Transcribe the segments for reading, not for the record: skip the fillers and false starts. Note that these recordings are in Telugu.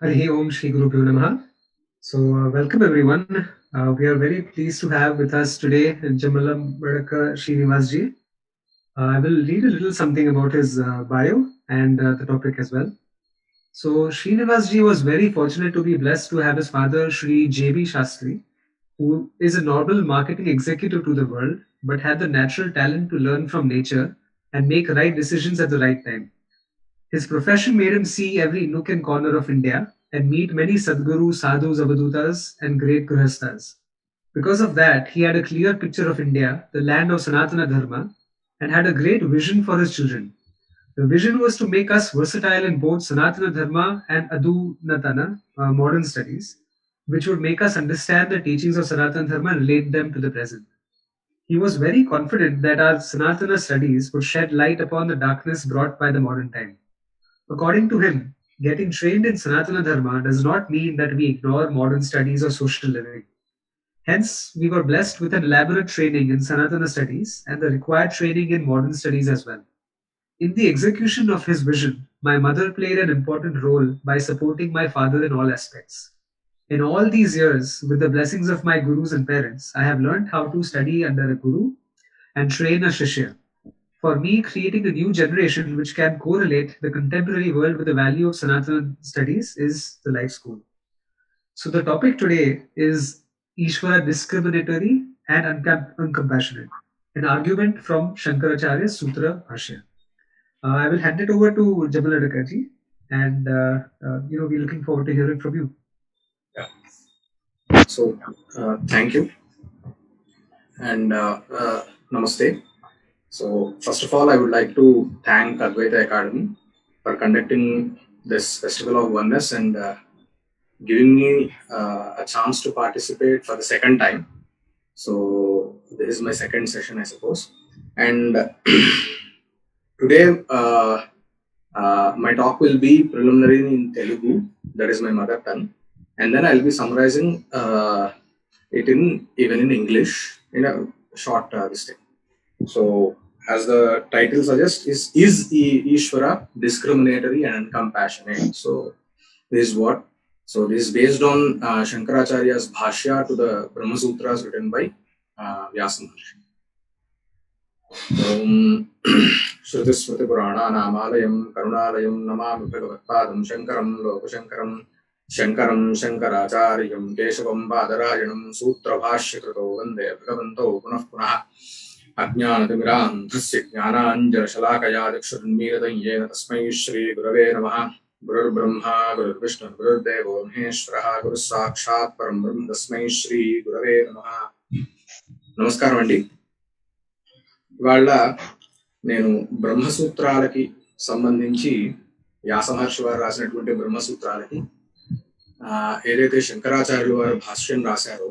Harihi Om Shri Guru Pyo Namaha. So, welcome everyone. We are very pleased to have with us today Jamalam Badaka Srinivas ji. I will read a little something about his bio and the topic as well. So, Srinivas ji was very fortunate to be blessed to have his father Shri J.B. Shastri, who is a normal marketing executive to the world, but had the natural talent to learn from nature and make right decisions at the right time. His profession made him see every nook and corner of India and meet many Sadgurus, Sadhus, Avadutas, and great Grihasthas. Because of that, he had a clear picture of India, the land of Sanatana Dharma, and had a great vision for his children. The vision was to make us versatile in both Sanatana Dharma and Adunatana, modern studies, which would make us understand the teachings of Sanatana Dharma and relate them to the present. He was very confident that our Sanatana studies would shed light upon the darkness brought by the modern time. According to him, getting trained in Sanatana Dharma does not mean that we ignore modern studies or social living. Hence, we were blessed with an elaborate training in Sanatana studies and the required training in modern studies as well. In the execution of his vision, my mother played an important role by supporting my father in all aspects. In all these years, with the blessings of my gurus and parents, I have learned how to study under a guru and train a shishya. For me, creating a new generation which can correlate the contemporary world with the value of Sanatana studies is the life school. So the topic today is Ishvara discriminatory and uncompassionate, an argument from Shankaracharya's Sutra Bhashya. I will hand it over to Jamal Adakaji, and we're looking forward to hearing from you. So, thank you and namaste. So, first of all, I would like to thank Advaita Academy for conducting this Festival of Oneness and giving me a chance to participate for the second time. So, this is my second session, I suppose. And today, my talk will be preliminary in Telugu, that is my mother tongue, and then I'll be summarizing it even in English in a short this thing. So, as the title suggests, is Ishvara discriminatory and uncompassionate? So, this is what. So, this is based on Shankaracharya's Bhashya to the Brahma Sutras written by Vyasa Maharshi. श्रुतिस्मृतिपुराणानामालयं करुणालयं Namami भगवत्पादं शङ्करं लोकशङ्करं शङ्करं शङ्कराचार्यं केशवं बादरायणं सूत्रभाष्यकृतो वन्दे भगवन्तौ पुनः पुनः अज्ञानतिमिरान्धस्य ज्ञानाञ्जनशलाकया चक्षुरुन्मीलितं येन तस्मै श्रीगुरवे नमः। गुरुर्ब्रह्मा गुरुर्विष्णुः गुरुर्देवो महेश्वरः गुरुः साक्षात् परं ब्रह्म तस्मै श्रीगुरवे नमः। నమస్కారం అండి. ఇవాళ నేను బ్రహ్మసూత్రాలకి సంబంధించి వ్యాస మహర్షి వారు రాసినటువంటి బ్రహ్మసూత్రాలకి ఏదైతే శంకరాచార్యులు వారు భాష్యం రాశారో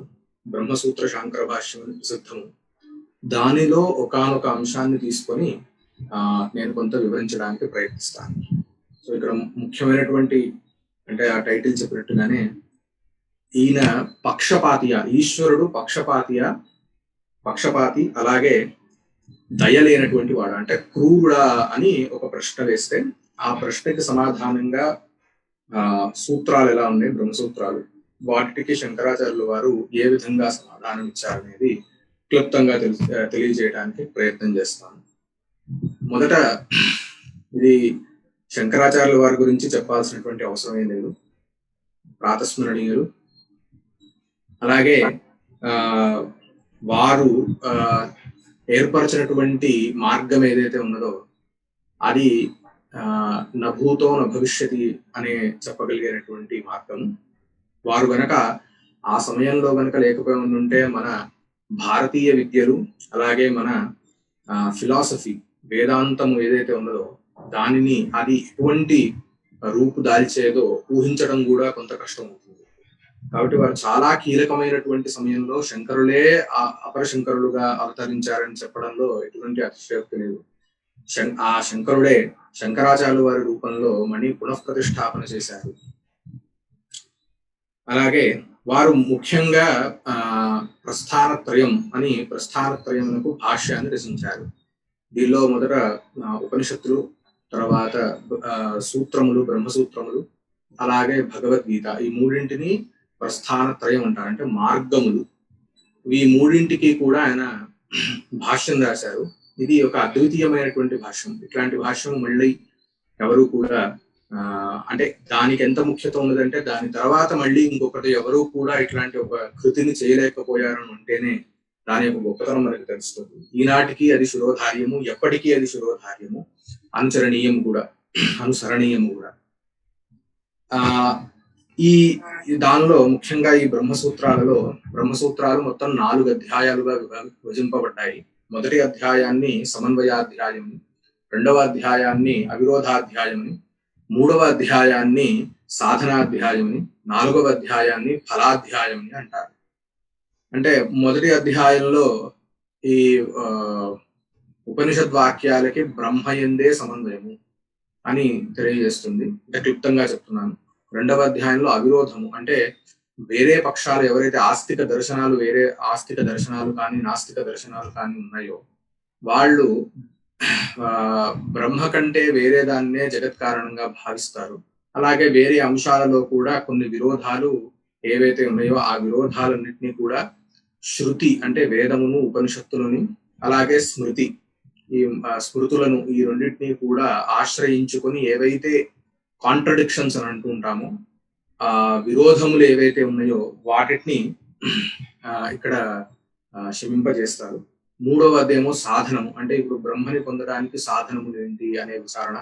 బ్రహ్మసూత్ర శాంకర భాష్యం ప్రసిద్ధము, దానిలో ఒకానొక అంశాన్ని తీసుకొని నేను కొంత వివరించడానికి ప్రయత్నిస్తాను. సో ఇక్కడ ముఖ్యమైనటువంటి అంటే ఆ టైటిల్ చెప్పినట్టుగానే ఈయన పక్షపాతియా, ఈశ్వరుడు పక్షపాతి అలాగే దయలేనటువంటి వాడు, అంటే క్రూరుడా అని ఒక ప్రశ్న వేస్తే ఆ ప్రశ్నకి సమాధానంగా సూత్రాలు ఎలా ఉన్నాయి, బ్రహ్మసూత్రాలు, వాటికి శంకరాచార్యులు వారు ఏ విధంగా సమాధానం ఇచ్చారనేది క్లుప్తంగా తెలియజేయడానికి ప్రయత్నం చేస్తాను. మొదట ఇది శంకరాచార్యుల వారి గురించి చెప్పాల్సినటువంటి అవసరం ఏం లేదు, ప్రాతస్మరణీయులు. అలాగే వారు ఏర్పరచినటువంటి మార్గం ఏదైతే ఉన్నదో అది నభూతో నభవిష్యతి అనే చెప్పగలిగేటటువంటి మార్గం. వారు గనక ఆ సమయంలో గనక లేకపోయి ఉంటే మన భారతీయ విద్యలు అలాగే మన ఫిలాసఫీ వేదాంతము ఏదైతే ఉన్నదో దానిని అది ఎటువంటి రూపు దాల్చేదో ఊహించడం కూడా కొంత కష్టం అవుతుంది. కాబట్టి వారు చాలా కీలకమైనటువంటి సమయంలో శంకరులే అపర శంకరులుగా అవతరించారని చెప్పడంలో ఎటువంటి అతిశయోక్తి లేదు. ఆ శంకరుడే శంకరాచార్యుల వారి రూపంలో మణి పునఃప్రతిష్టాపన చేశారు. అలాగే వారు ముఖ్యంగా ప్రస్థానత్రయమునకు భాష్యాన్ని రచించారు. దీనిలో మొదట ఉపనిషత్తులు, తర్వాత సూత్రములు, బ్రహ్మసూత్రములు, అలాగే భగవద్గీత, ఈ మూడింటిని ప్రస్థాన త్రయం అంటారు, అంటే మార్గములు. ఈ మూడింటికి కూడా ఆయన భాష్యం రాశారు. ఇది ఒక అద్వితీయమైనటువంటి భాష్యం. ఇట్లాంటి భాష్యం మళ్ళీ ఎవరు కూడా అంటే దానికి ఎంత ముఖ్యత ఉన్నదంటే దాని తర్వాత మళ్ళీ ఇంకొకటి ఎవరు కూడా ఇట్లాంటి ఒక కృతిని చేయలేకపోయారని అంటేనే దాని యొక్క గొప్పతనం మనకు తెలుస్తుంది. ఈనాటికి అది శిరోధార్యము, ఎప్పటికీ అది శిరోధార్యము, అనుసరణీయం కూడా, అనుసరణీయము కూడా. ఈ దానిలో ముఖ్యంగా ఈ బ్రహ్మసూత్రాలు మొత్తం 4 అధ్యాయాలుగా విభజింపబడ్డాయి. మొదటి అధ్యాయాన్ని సమన్వయాధ్యాయం, రెండవ అధ్యాయాన్ని అవిరోధాధ్యాయం, మూడవ అధ్యాయాన్ని సాధనాధ్యాయం, నాలుగవ అధ్యాయాన్ని ఫలాధ్యాయం అంటారు. అంటే మొదటి అధ్యాయంలో ఈ ఉపనిషద్ వాక్యాలకి బ్రహ్మయందే సమన్వయము అని తెలియజేస్తుంది, అంటే క్లుప్తంగా చెప్తున్నాను. రెండవ అధ్యాయంలో అవిరోధము, అంటే వేరే పక్షాలు ఎవరైతే వేరే ఆస్తిక దర్శనాలు కానీ నాస్తిక దర్శనాలు కానీ ఉన్నాయో వాళ్ళు బ్రహ్మ కంటే వేరే దాన్నే జగత్ కారణంగా భావిస్తారు. అలాగే వేరే అంశాలలో కూడా కొన్ని విరోధాలు ఏవైతే ఉన్నాయో ఆ విరోధాలన్నింటినీ కూడా శృతి అంటే వేదమును, ఉపనిషత్తులని, అలాగే స్మృతి ఈ స్మృతులను, ఈ రెండింటినీ కూడా ఆశ్రయించుకొని ఏవైతే కాంట్రడిక్షన్స్ అని అంటుంటామో ఆ విరోధములు ఏవైతే ఉన్నాయో వాటిని ఇక్కడ శమింపజేస్తారు. మూడవ అదేమో సాధనము, అంటే ఇప్పుడు బ్రహ్మని పొందడానికి సాధనములు ఏంటి అనే విచారణ.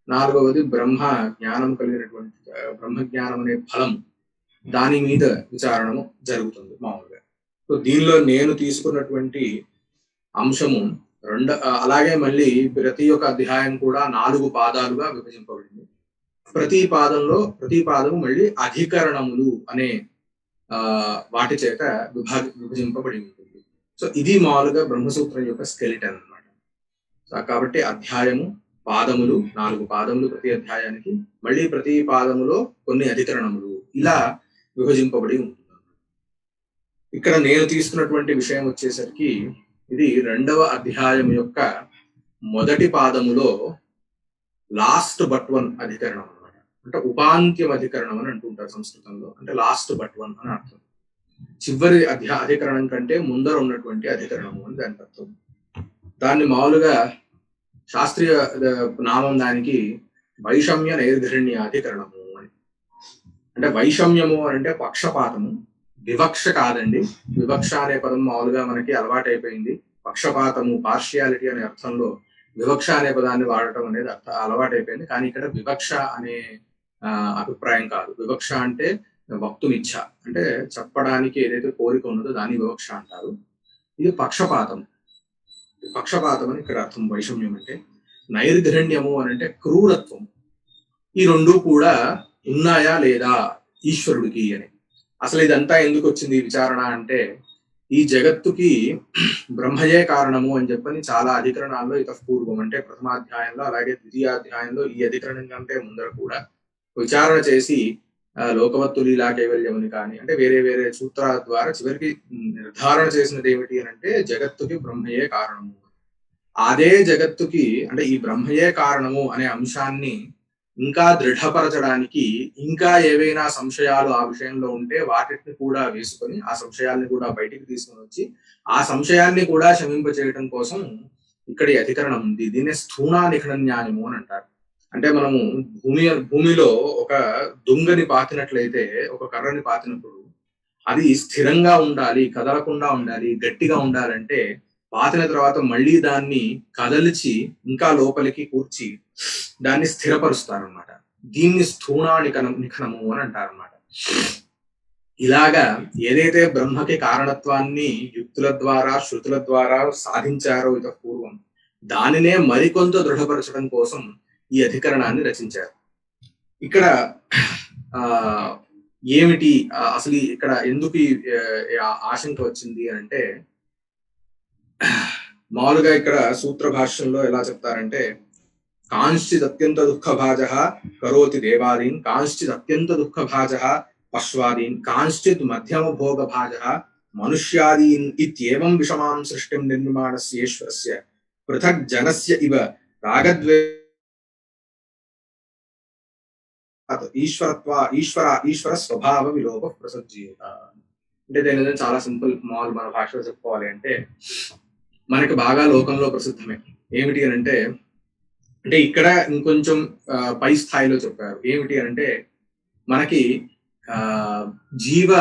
నాలుగవది బ్రహ్మ జ్ఞానం కలిగినటువంటి బ్రహ్మ జ్ఞానం అనే ఫలం, దాని మీద విచారణము జరుగుతుంది మామూలుగా. సో దీనిలో నేను తీసుకున్నటువంటి అంశము అలాగే మళ్ళీ ప్రతి ఒక్క అధ్యాయం కూడా 4 పాదాలుగా విభజింపబడింది. ప్రతి పాదము మళ్ళీ అధికరణములు అనే వాటి చేత విభజింపబడి ఉంటుంది. సో ఇది మామూలుగా బ్రహ్మసూత్రం యొక్క స్కెలిటన్ అన్నమాట. కాబట్టి అధ్యాయము, పాదములు, 4 పాదములు ప్రతి అధ్యాయానికి, మళ్ళీ ప్రతి పాదములో కొన్ని అధికరణములు, ఇలా విభజింపబడి ఉంటుంది. ఇక్కడ నేను తీసుకున్నటువంటి విషయం వచ్చేసరికి ఇది 2వ అధ్యాయం యొక్క మొదటి పాదములో లాస్ట్ బట్ వన్ అధికరణం అన్నమాట. అంటే ఉపాంత్యం అధికరణం అని అంటుంటారు సంస్కృతంలో, అంటే లాస్ట్ బట్ వన్ అని అర్థం. చివరి అధికరణం కంటే ముందర ఉన్నటువంటి అధికరణము అని దానికి అర్థం. దాన్ని మామూలుగా శాస్త్రీయ నామం దానికి వైషమ్య నైర్ఘరణ్య అధికరణము అని. అంటే వైషమ్యము అంటే పక్షపాతము, వివక్ష కాదండి. వివక్ష అనే పదం మామూలుగా మనకి అలవాటైపోయింది. పక్షపాతము, పార్షియాలిటీ అనే అర్థంలో వివక్ష అనే పదాన్ని వాడటం అనేది అలవాటైపోయింది. కానీ ఇక్కడ వివక్ష అనే అభిప్రాయం కాదు. వివక్ష అంటే వక్తునిచ్ఛ, అంటే చెప్పడానికి ఏదైతే కోరిక ఉన్నదో దాన్ని వివక్ష అంటారు. ఇది పక్షపాతం అని ఇక్కడ అర్థం. వైషమ్యం అంటే నైర్ఘరణ్యము అని అంటే క్రూరత్వం. ఈ రెండు కూడా ఉన్నాయా లేదా ఈశ్వరుడికి అని. అసలు ఇదంతా ఎందుకు వచ్చింది విచారణ అంటే, ఈ జగత్తుకి బ్రహ్మయే కారణము అని చెప్పని చాలా అధికరణాల్లో ఇతపూర్వం, అంటే ప్రథమాధ్యాయంలో అలాగే ద్వితీయాధ్యాయంలో ఈ అధికరణం కంటే ముందర కూడా విచారణ చేసి లోకవత్తు లీలా కైవల్యముని కానీ అంటే వేరే వేరే సూత్రాల ద్వారా చివరికి నిర్ధారణ చేసినది ఏమిటి అని అంటే జగత్తుకి బ్రహ్మయే కారణము. అదే జగత్తుకి అంటే ఈ బ్రహ్మయే కారణము అనే అంశాన్ని ఇంకా దృఢపరచడానికి ఇంకా ఏవైనా సంశయాలు ఆ విషయంలో ఉంటే వాటిని కూడా వేసుకొని ఆ సంశయాల్ని కూడా బయటికి తీసుకొని వచ్చి ఆ సంశయాన్ని కూడా శమింపచేయటం కోసం ఇక్కడ అధికరణం ఉంది. దీన్నే స్థూణా నిఖన న్యాయము అని అంటారు. అంటే మనము భూమిలో ఒక దుంగని పాతినట్లయితే, ఒక కర్రని పాతినప్పుడు అది స్థిరంగా ఉండాలి, కదలకుండా ఉండాలి, గట్టిగా ఉండాలంటే పాతిన తర్వాత మళ్ళీ దాన్ని కదలిచి ఇంకా లోపలికి కూర్చి దాన్ని స్థిరపరుస్తారనమాట. దీన్ని స్థూణా నిఖనము అని అంటారనమాట. ఇలాగా ఏదైతే బ్రహ్మకి కారణత్వాన్ని యుక్తుల ద్వారా, శృతుల ద్వారా సాధించారో ఇత పూర్వం, దానినే మరికొంత దృఢపరచడం కోసం ఈ అధికరణాన్ని రచించారు. ఇక్కడ ఏమిటి అసలు ఇక్కడ ఎందుకు ఆశంక వచ్చింది అంటే, మామూలుగా ఇక్కడ సూత్ర భాష్యంలో ఎలా చెప్తారంటే, కాంశ్చిత్ అత్యంత దుఃఖభాజ కరోతి దేవాదీన్, కాంశ్చిత్ అత్యంత దుఃఖభాజ పశ్వాదీన్, కాంశ్చిత్ మధ్యమ భోగభాజ మనుష్యాదీన్ ఇత్యేవం విషమాం సృష్టిం నిర్మాణస్యేశ్వరస్య పృథక్ జనస్య ఇవ రాగద్వే ఈశ్వర స్వభావ విలోప ప్రసజ్జీయత. అంటే దీని చాలా సింపుల్ మామూలు మన భాషలో చెప్పుకోవాలి అంటే, మనకి బాగా లోకంలో ప్రసిద్ధమే ఏమిటి అని అంటే ఇక్కడ ఇంకొంచెం పై స్థాయిలో చెప్పారు. ఏమిటి అంటే మనకి జీవ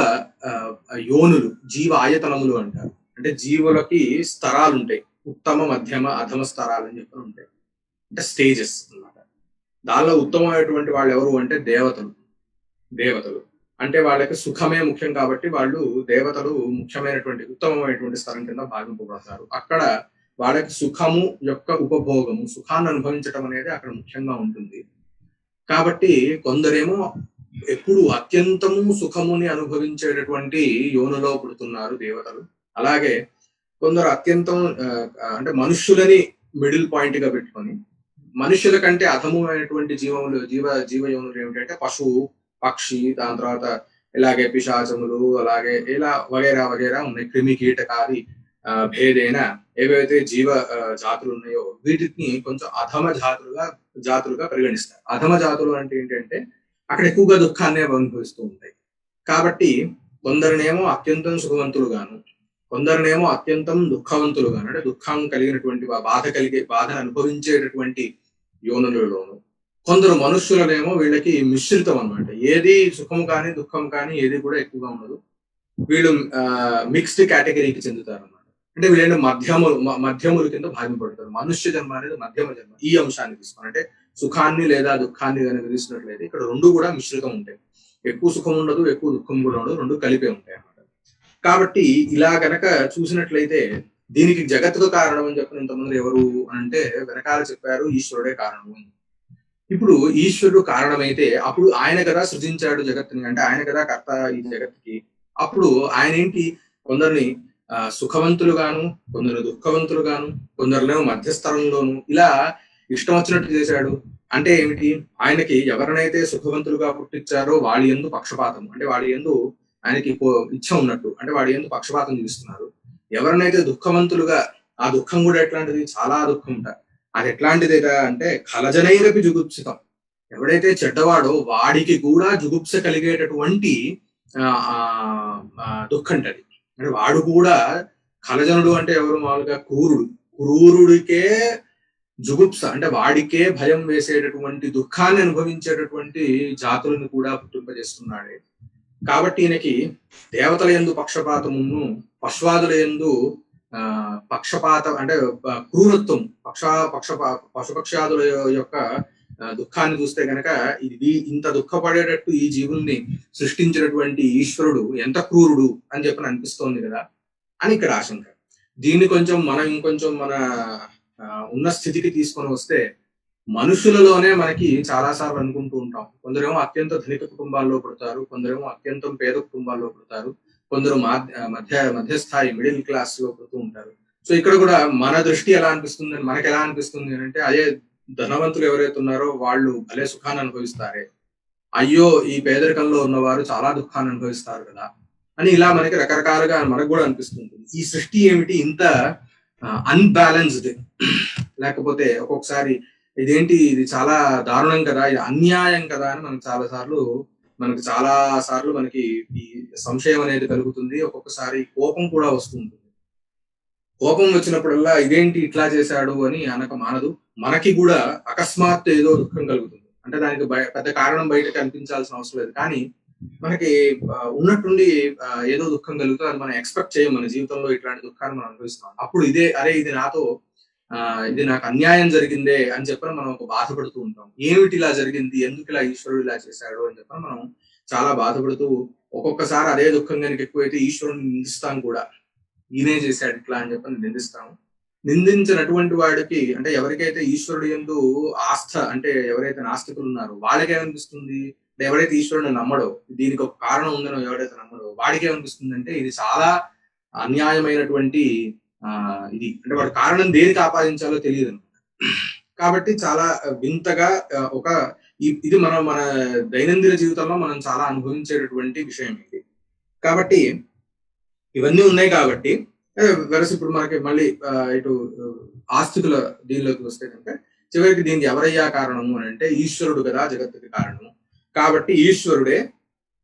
యోనులు, జీవ ఆయతనములు అంటారు. అంటే జీవులకి స్తరాలు ఉంటాయి, ఉత్తమ మధ్యమ అధమ స్తరాలు అని చెప్పి ఉంటాయి, అంటే స్టేజెస్ అన్నమాట. దానిలో ఉత్తమమైనటువంటి వాళ్ళు ఎవరు అంటే దేవతలు అంటే వాళ్ళకి సుఖమే ముఖ్యం కాబట్టి వాళ్ళు దేవతలు ముఖ్యమైనటువంటి ఉత్తమమైనటువంటి స్థలం కింద భావింపబడతారు. అక్కడ వాళ్ళకి సుఖము యొక్క ఉపభోగము, సుఖాన్ని అనుభవించడం అనేది అక్కడ ముఖ్యంగా ఉంటుంది. కాబట్టి కొందరేమో ఎప్పుడు అత్యంతము సుఖముని అనుభవించేటటువంటి యోనులో పుడుతున్నారు దేవతలు. అలాగే కొందరు అత్యంతం అంటే మనుష్యులని మిడిల్ పాయింట్ గా పెట్టుకొని, మనుషుల కంటే అధమైనటువంటి జీవ యోనులు ఏమిటంటే పశువు, పక్షి, దాని తర్వాత ఇలాగే పిశాచములు, అలాగే ఇలా వగేరా వగేరా ఉన్నాయి. క్రిమి కీటకాది భేదైన ఏవైతే జీవ జాతులు ఉన్నాయో వీటిని కొంచెం అధమ జాతులుగా పరిగణిస్తారు. అధమ జాతులు అంటే ఏంటంటే అక్కడ ఎక్కువగా దుఃఖాన్ని అనుభవిస్తూ ఉంటాయి. కాబట్టి కొందరినేమో అత్యంతం సుఖవంతులుగాను, కొందరినేమో అత్యంతం దుఃఖవంతులుగాను, అంటే దుఃఖం కలిగినటువంటి బాధను అనుభవించేటటువంటి యోనులలోను, కొందరు మనుష్యులనేమో వీళ్ళకి మిశ్రితం అన్నమాట. ఏది సుఖం కానీ దుఃఖం కానీ ఏది కూడా ఎక్కువగా ఉండదు. వీళ్ళు మిక్స్డ్ కేటగిరీకి చెందుతారు అన్నమాట. అంటే వీళ్ళని మధ్యముల కింద భావింపడతారు. మనుష్య జన్మ అనేది మధ్యమ జన్మ. ఈ అంశాన్ని తీసుకుని అంటే సుఖాన్ని లేదా దుఃఖాన్ని కనుక తీసుకున్నట్లయితే ఇక్కడ రెండు కూడా మిశ్రితం ఉంటాయి. ఎక్కువ సుఖం ఉండదు, ఎక్కువ దుఃఖం కూడా ఉండదు, రెండు కలిపే ఉంటాయి అన్నమాట. కాబట్టి ఇలా గనక చూసినట్లయితే దీనికి జగత్తుకు కారణం అని చెప్పిన ఇంతమంది ఎవరు అంటే వెనకాల చెప్పారు ఈశ్వరుడే కారణము. ఇప్పుడు ఈశ్వరుడు కారణమైతే అప్పుడు ఆయన కదా సృజించాడు జగత్తుని, అంటే ఆయన కదా కర్త ఈ జగత్తుకి. అప్పుడు ఆయన ఏంటి కొందరిని సుఖవంతులుగాను, కొందరు దుఃఖవంతులుగాను, కొందరునేమో మధ్యస్థలంలోను ఇలా ఇష్టం వచ్చినట్టు చేశాడు. అంటే ఏమిటి, ఆయనకి ఎవరినైతే సుఖవంతులుగా పుట్టించారో వాడి యందు పక్షపాతం, అంటే వాడి యందు ఆయనకి ఇచ్చ ఉన్నట్టు, అంటే వాడి యందు పక్షపాతం చూపిస్తున్నారు. ఎవరినైతే దుఃఖవంతులుగా, ఆ దుఃఖం కూడా ఎట్లాంటిది, చాలా దుఃఖం ఉంటారు. అది ఎట్లాంటిదేదా అంటే ఖలజనైరపి జుగుప్సితం. ఎవడైతే చెడ్డవాడో వాడికి కూడా జుగుప్స కలిగేటటువంటి దుఃఖం అంటది. అంటే వాడు కూడా ఖలజనుడు అంటే ఎవరు, మామూలుగా క్రూరుడికే జుగుప్స అంటే వాడికే భయం వేసేటటువంటి దుఃఖాన్ని అనుభవించేటటువంటి జాతులను కూడా పుట్టింపజేస్తున్నాడే. కాబట్టి ఈయనకి దేవతల యందు పక్షపాతమును, పశువాదుల యందు పక్షపాతం అంటే క్రూరత్వం, పశుపక్షాదుల యొక్క దుఃఖాన్ని చూస్తే గనక ఇది ఇంత దుఃఖపడేటట్టు ఈ జీవుల్ని సృష్టించినటువంటి ఈశ్వరుడు ఎంత క్రూరుడు అని చెప్పని అనిపిస్తోంది కదా అని ఇక్కడ ఆశంక. దీన్ని కొంచెం మనం ఇంకొంచెం మన ఉన్న స్థితికి తీసుకొని వస్తే మనుషులలోనే మనకి చాలా సార్లు అనుకుంటూ ఉంటాం. కొందరేమో అత్యంత ధనిక కుటుంబాల్లో పుడతారు, కొందరేమో అత్యంతం పేద కుటుంబాల్లో పుడతారు, కొందరు మధ్యస్థాయి మిడిల్ క్లాస్ లో పుడుతూ ఉంటారు. సో ఇక్కడ కూడా మన దృష్టి ఎలా అనిపిస్తుంది, మనకి ఎలా అనిపిస్తుంది అంటే అదే ధనవంతులు ఎవరైతే ఉన్నారో వాళ్ళు భలే సుఖాన్ని అనుభవిస్తారే, అయ్యో ఈ పేదరికంలో ఉన్నవారు చాలా దుఃఖాన్ని అనుభవిస్తారు కదా అని ఇలా మనకి రకరకాలుగా మనకు కూడా అనిపిస్తుంటుంది. ఈ సృష్టి ఏమిటి ఇంత అన్బ్యాలెన్స్డ్, లేకపోతే ఒక్కొక్కసారి ఇదేంటి ఇది చాలా దారుణం కదా, ఇది అన్యాయం కదా అని మనకు చాలా సార్లు మనకి ఈ సంశయం అనేది కలుగుతుంది. ఒక్కొక్కసారి కోపం కూడా వస్తుంది. కోపం వచ్చినప్పుడల్లా ఇదేంటి ఇట్లా చేశాడు అని అనక మానదు. మనకి కూడా అకస్మాత్ ఏదో దుఃఖం కలుగుతుంది. అంటే దానికి పెద్ద కారణం బయటకు అనిపించాల్సిన అవసరం లేదు, కానీ మనకి ఉన్నట్టుండి ఏదో దుఃఖం కలుగుతుంది. అది మనం ఎక్స్పెక్ట్ చేయం, మన జీవితంలో ఇట్లాంటి దుఃఖాన్ని మనం అనుభవిస్తున్నాం. అప్పుడు ఇది నాకు అన్యాయం జరిగిందే అని చెప్పని మనం ఒక బాధపడుతూ ఉంటాం. ఏమిటి ఇలా జరిగింది, ఎందుకు ఇలా ఈశ్వరుడు ఇలా చేశాడు అని చెప్పని మనం చాలా బాధపడుతూ, ఒక్కొక్కసారి అదే దుఃఖం కనుక ఎక్కువైతే ఈశ్వరుని నిందిస్తాం కూడా, ఈయనే చేశాడు ఇట్లా అని చెప్పని నిందిస్తాము. నిందించినటువంటి వాడికి అంటే ఎవరికైతే ఈశ్వరుడు యందు ఆస్థ, అంటే ఎవరైతే నాస్తికులు ఉన్నారో వాళ్ళకి ఏమనిపిస్తుంది, ఎవరైతే ఈశ్వరుని నమ్మడో, దీనికి ఒక కారణం ఉందనో ఎవరైతే నమ్మడో వాడికి ఏమనిపిస్తుంది అంటే ఇది చాలా అన్యాయమైనటువంటి ఇది, అంటే వాడు కారణం దేనికి ఆపాదించాలో తెలియదు. కాబట్టి చాలా వింతగా ఇది మన దైనందిన జీవితంలో మనం చాలా అనుభవించేటటువంటి విషయం ఇది. కాబట్టి ఇవన్నీ ఉన్నాయి కాబట్టి వెరసి ఇప్పుడు మనకి మళ్ళీ ఇటు ఆస్తికుల దీనిలోకి వస్తే కనుక చివరికి దీనికి ఎవరయ్యా కారణము అని అంటే ఈశ్వరుడు కదా జగత్తుకి కారణము. కాబట్టి ఈశ్వరుడే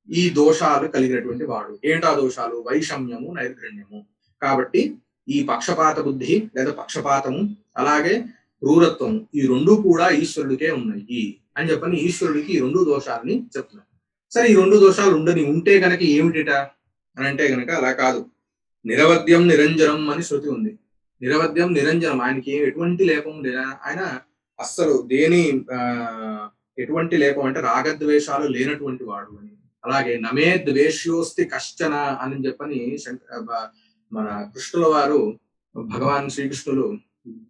ఈ దోషాలు కలిగినటువంటి వాడు. ఏంటా దోషాలు? వైషమ్యము, నైర్ఘణ్యము. కాబట్టి ఈ పక్షపాత బుద్ధి లేదా పక్షపాతము అలాగే క్రూరత్వము ఈ రెండు కూడా ఈశ్వరుడికే ఉన్నాయి అని చెప్పని ఈశ్వరుడికి ఈ రెండు దోషాలని చెప్తున్నారు. సరే, ఈ రెండు దోషాలు ఉంటే గనక ఏమిటిట అని అంటే గనక అలా కాదు. నిరవధ్యం నిరంజనం అని శృతి ఉంది. నిరవధ్యం నిరంజనం, ఆయనకి ఎటువంటి లేపం లేదా, ఆయన అస్సలు దేని ఎటువంటి లేపం అంటే రాగద్వేషాలు లేనటువంటి వాడు అని. అలాగే నమే ద్వేష్యోస్తి కశ్చన అని చెప్పని మన కృష్ణుల వారు భగవాన్ శ్రీకృష్ణులు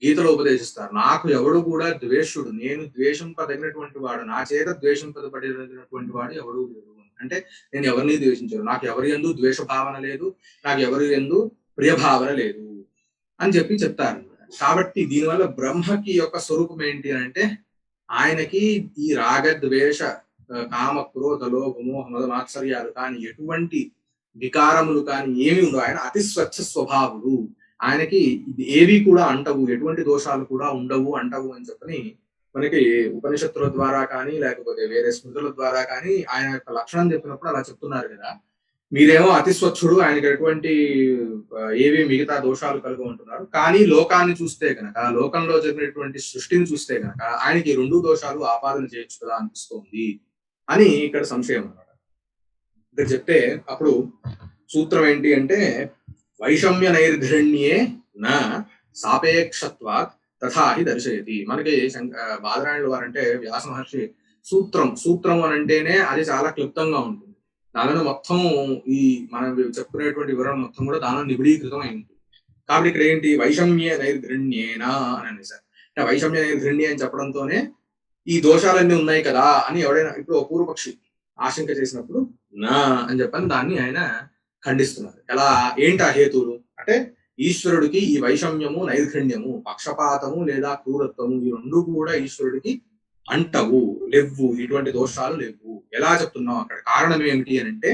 గీతలో ఉపదేశిస్తారు. నాకు ఎవడు కూడా ద్వేషుడు, నేను ద్వేషింపదగినటువంటి వాడు, నా చేత ద్వేషింపదపడినటువంటి వాడు ఎవడు లేడు. అంటే నేను ఎవరిని ద్వేషించాను, నాకు ఎవరి యందు ద్వేష భావన లేదు, నాకు ఎవరి యందు ప్రియ భావన లేదు అని చెప్తారు. కాబట్టి దీనివల్ల బ్రహ్మకి యొక్క స్వరూపం ఏంటి అంటే ఆయనకి ఈ రాగద్వేష కామ క్రోధ లోభ మోహ మద మాత్సర్యాలు కానీ ఎటువంటి వికారములు కానీ ఏమి ఉండవు. ఆయన అతి స్వచ్ఛ స్వభావుడు, ఆయనకి ఏవి కూడా అంటవు, ఎటువంటి దోషాలు కూడా ఉండవు అంటవు అని చెప్పని మనకి ఉపనిషత్తుల ద్వారా కానీ లేకపోతే వేరే స్మృతుల ద్వారా కానీ ఆయన యొక్క లక్షణం చెప్పినప్పుడు అలా చెప్తున్నారు కదా. మీరేమో అతి స్వచ్ఛుడు, ఆయనకి ఎటువంటి ఏవి మిగతా దోషాలు కలిగి ఉంటున్నారు. కానీ లోకాన్ని చూస్తే కనుక, లోకంలో జరిగినటువంటి సృష్టిని చూస్తే కనుక ఆయనకి రెండు దోషాలు ఆపాదన చేయొచ్చు కదా అనిపిస్తోంది అని ఇక్కడ సంశయం అన్నమాట. ఇక్కడ చెప్తే అప్పుడు సూత్రం ఏంటి అంటే వైషమ్య నైర్ఘణ్యే నా సాపేక్షత్వాత్ తథాహి దర్శయతి. మనకి బాదరాయణుల వారంటే వ్యాస మహర్షి సూత్రం అని అంటేనే అది చాలా క్లుప్తంగా ఉంటుంది. దానిలో మొత్తం ఈ మనం చెప్పుకునేటువంటి వివరణ మొత్తం కూడా దానిలో నిబిడీకృతం అయి ఉంటుంది. కాబట్టి ఇక్కడ ఏంటి వైషమ్య నైర్ఘణ్యేనా అని అనేసారు. అంటే వైషమ్య నైర్ఘణ్య అని చెప్పడంతోనే ఈ దోషాలన్నీ ఉన్నాయి కదా అని ఎవడైనా ఇప్పుడు పూర్వపక్షి ఆశంక చేసినప్పుడు నా అని చెప్పని దాన్ని ఆయన ఖండిస్తున్నారు. ఎలా ఏంటి ఆ హేతువులు అంటే ఈశ్వరుడికి ఈ వైషమ్యము నైర్ఘణ్యము పక్షపాతము లేదా క్రూరత్వము ఈ రెండు కూడా ఈశ్వరుడికి అంటవు, లేవు, ఇటువంటి దోషాలు లేవు. ఎలా చెప్తున్నావు అక్కడ కారణం ఏమిటి అని అంటే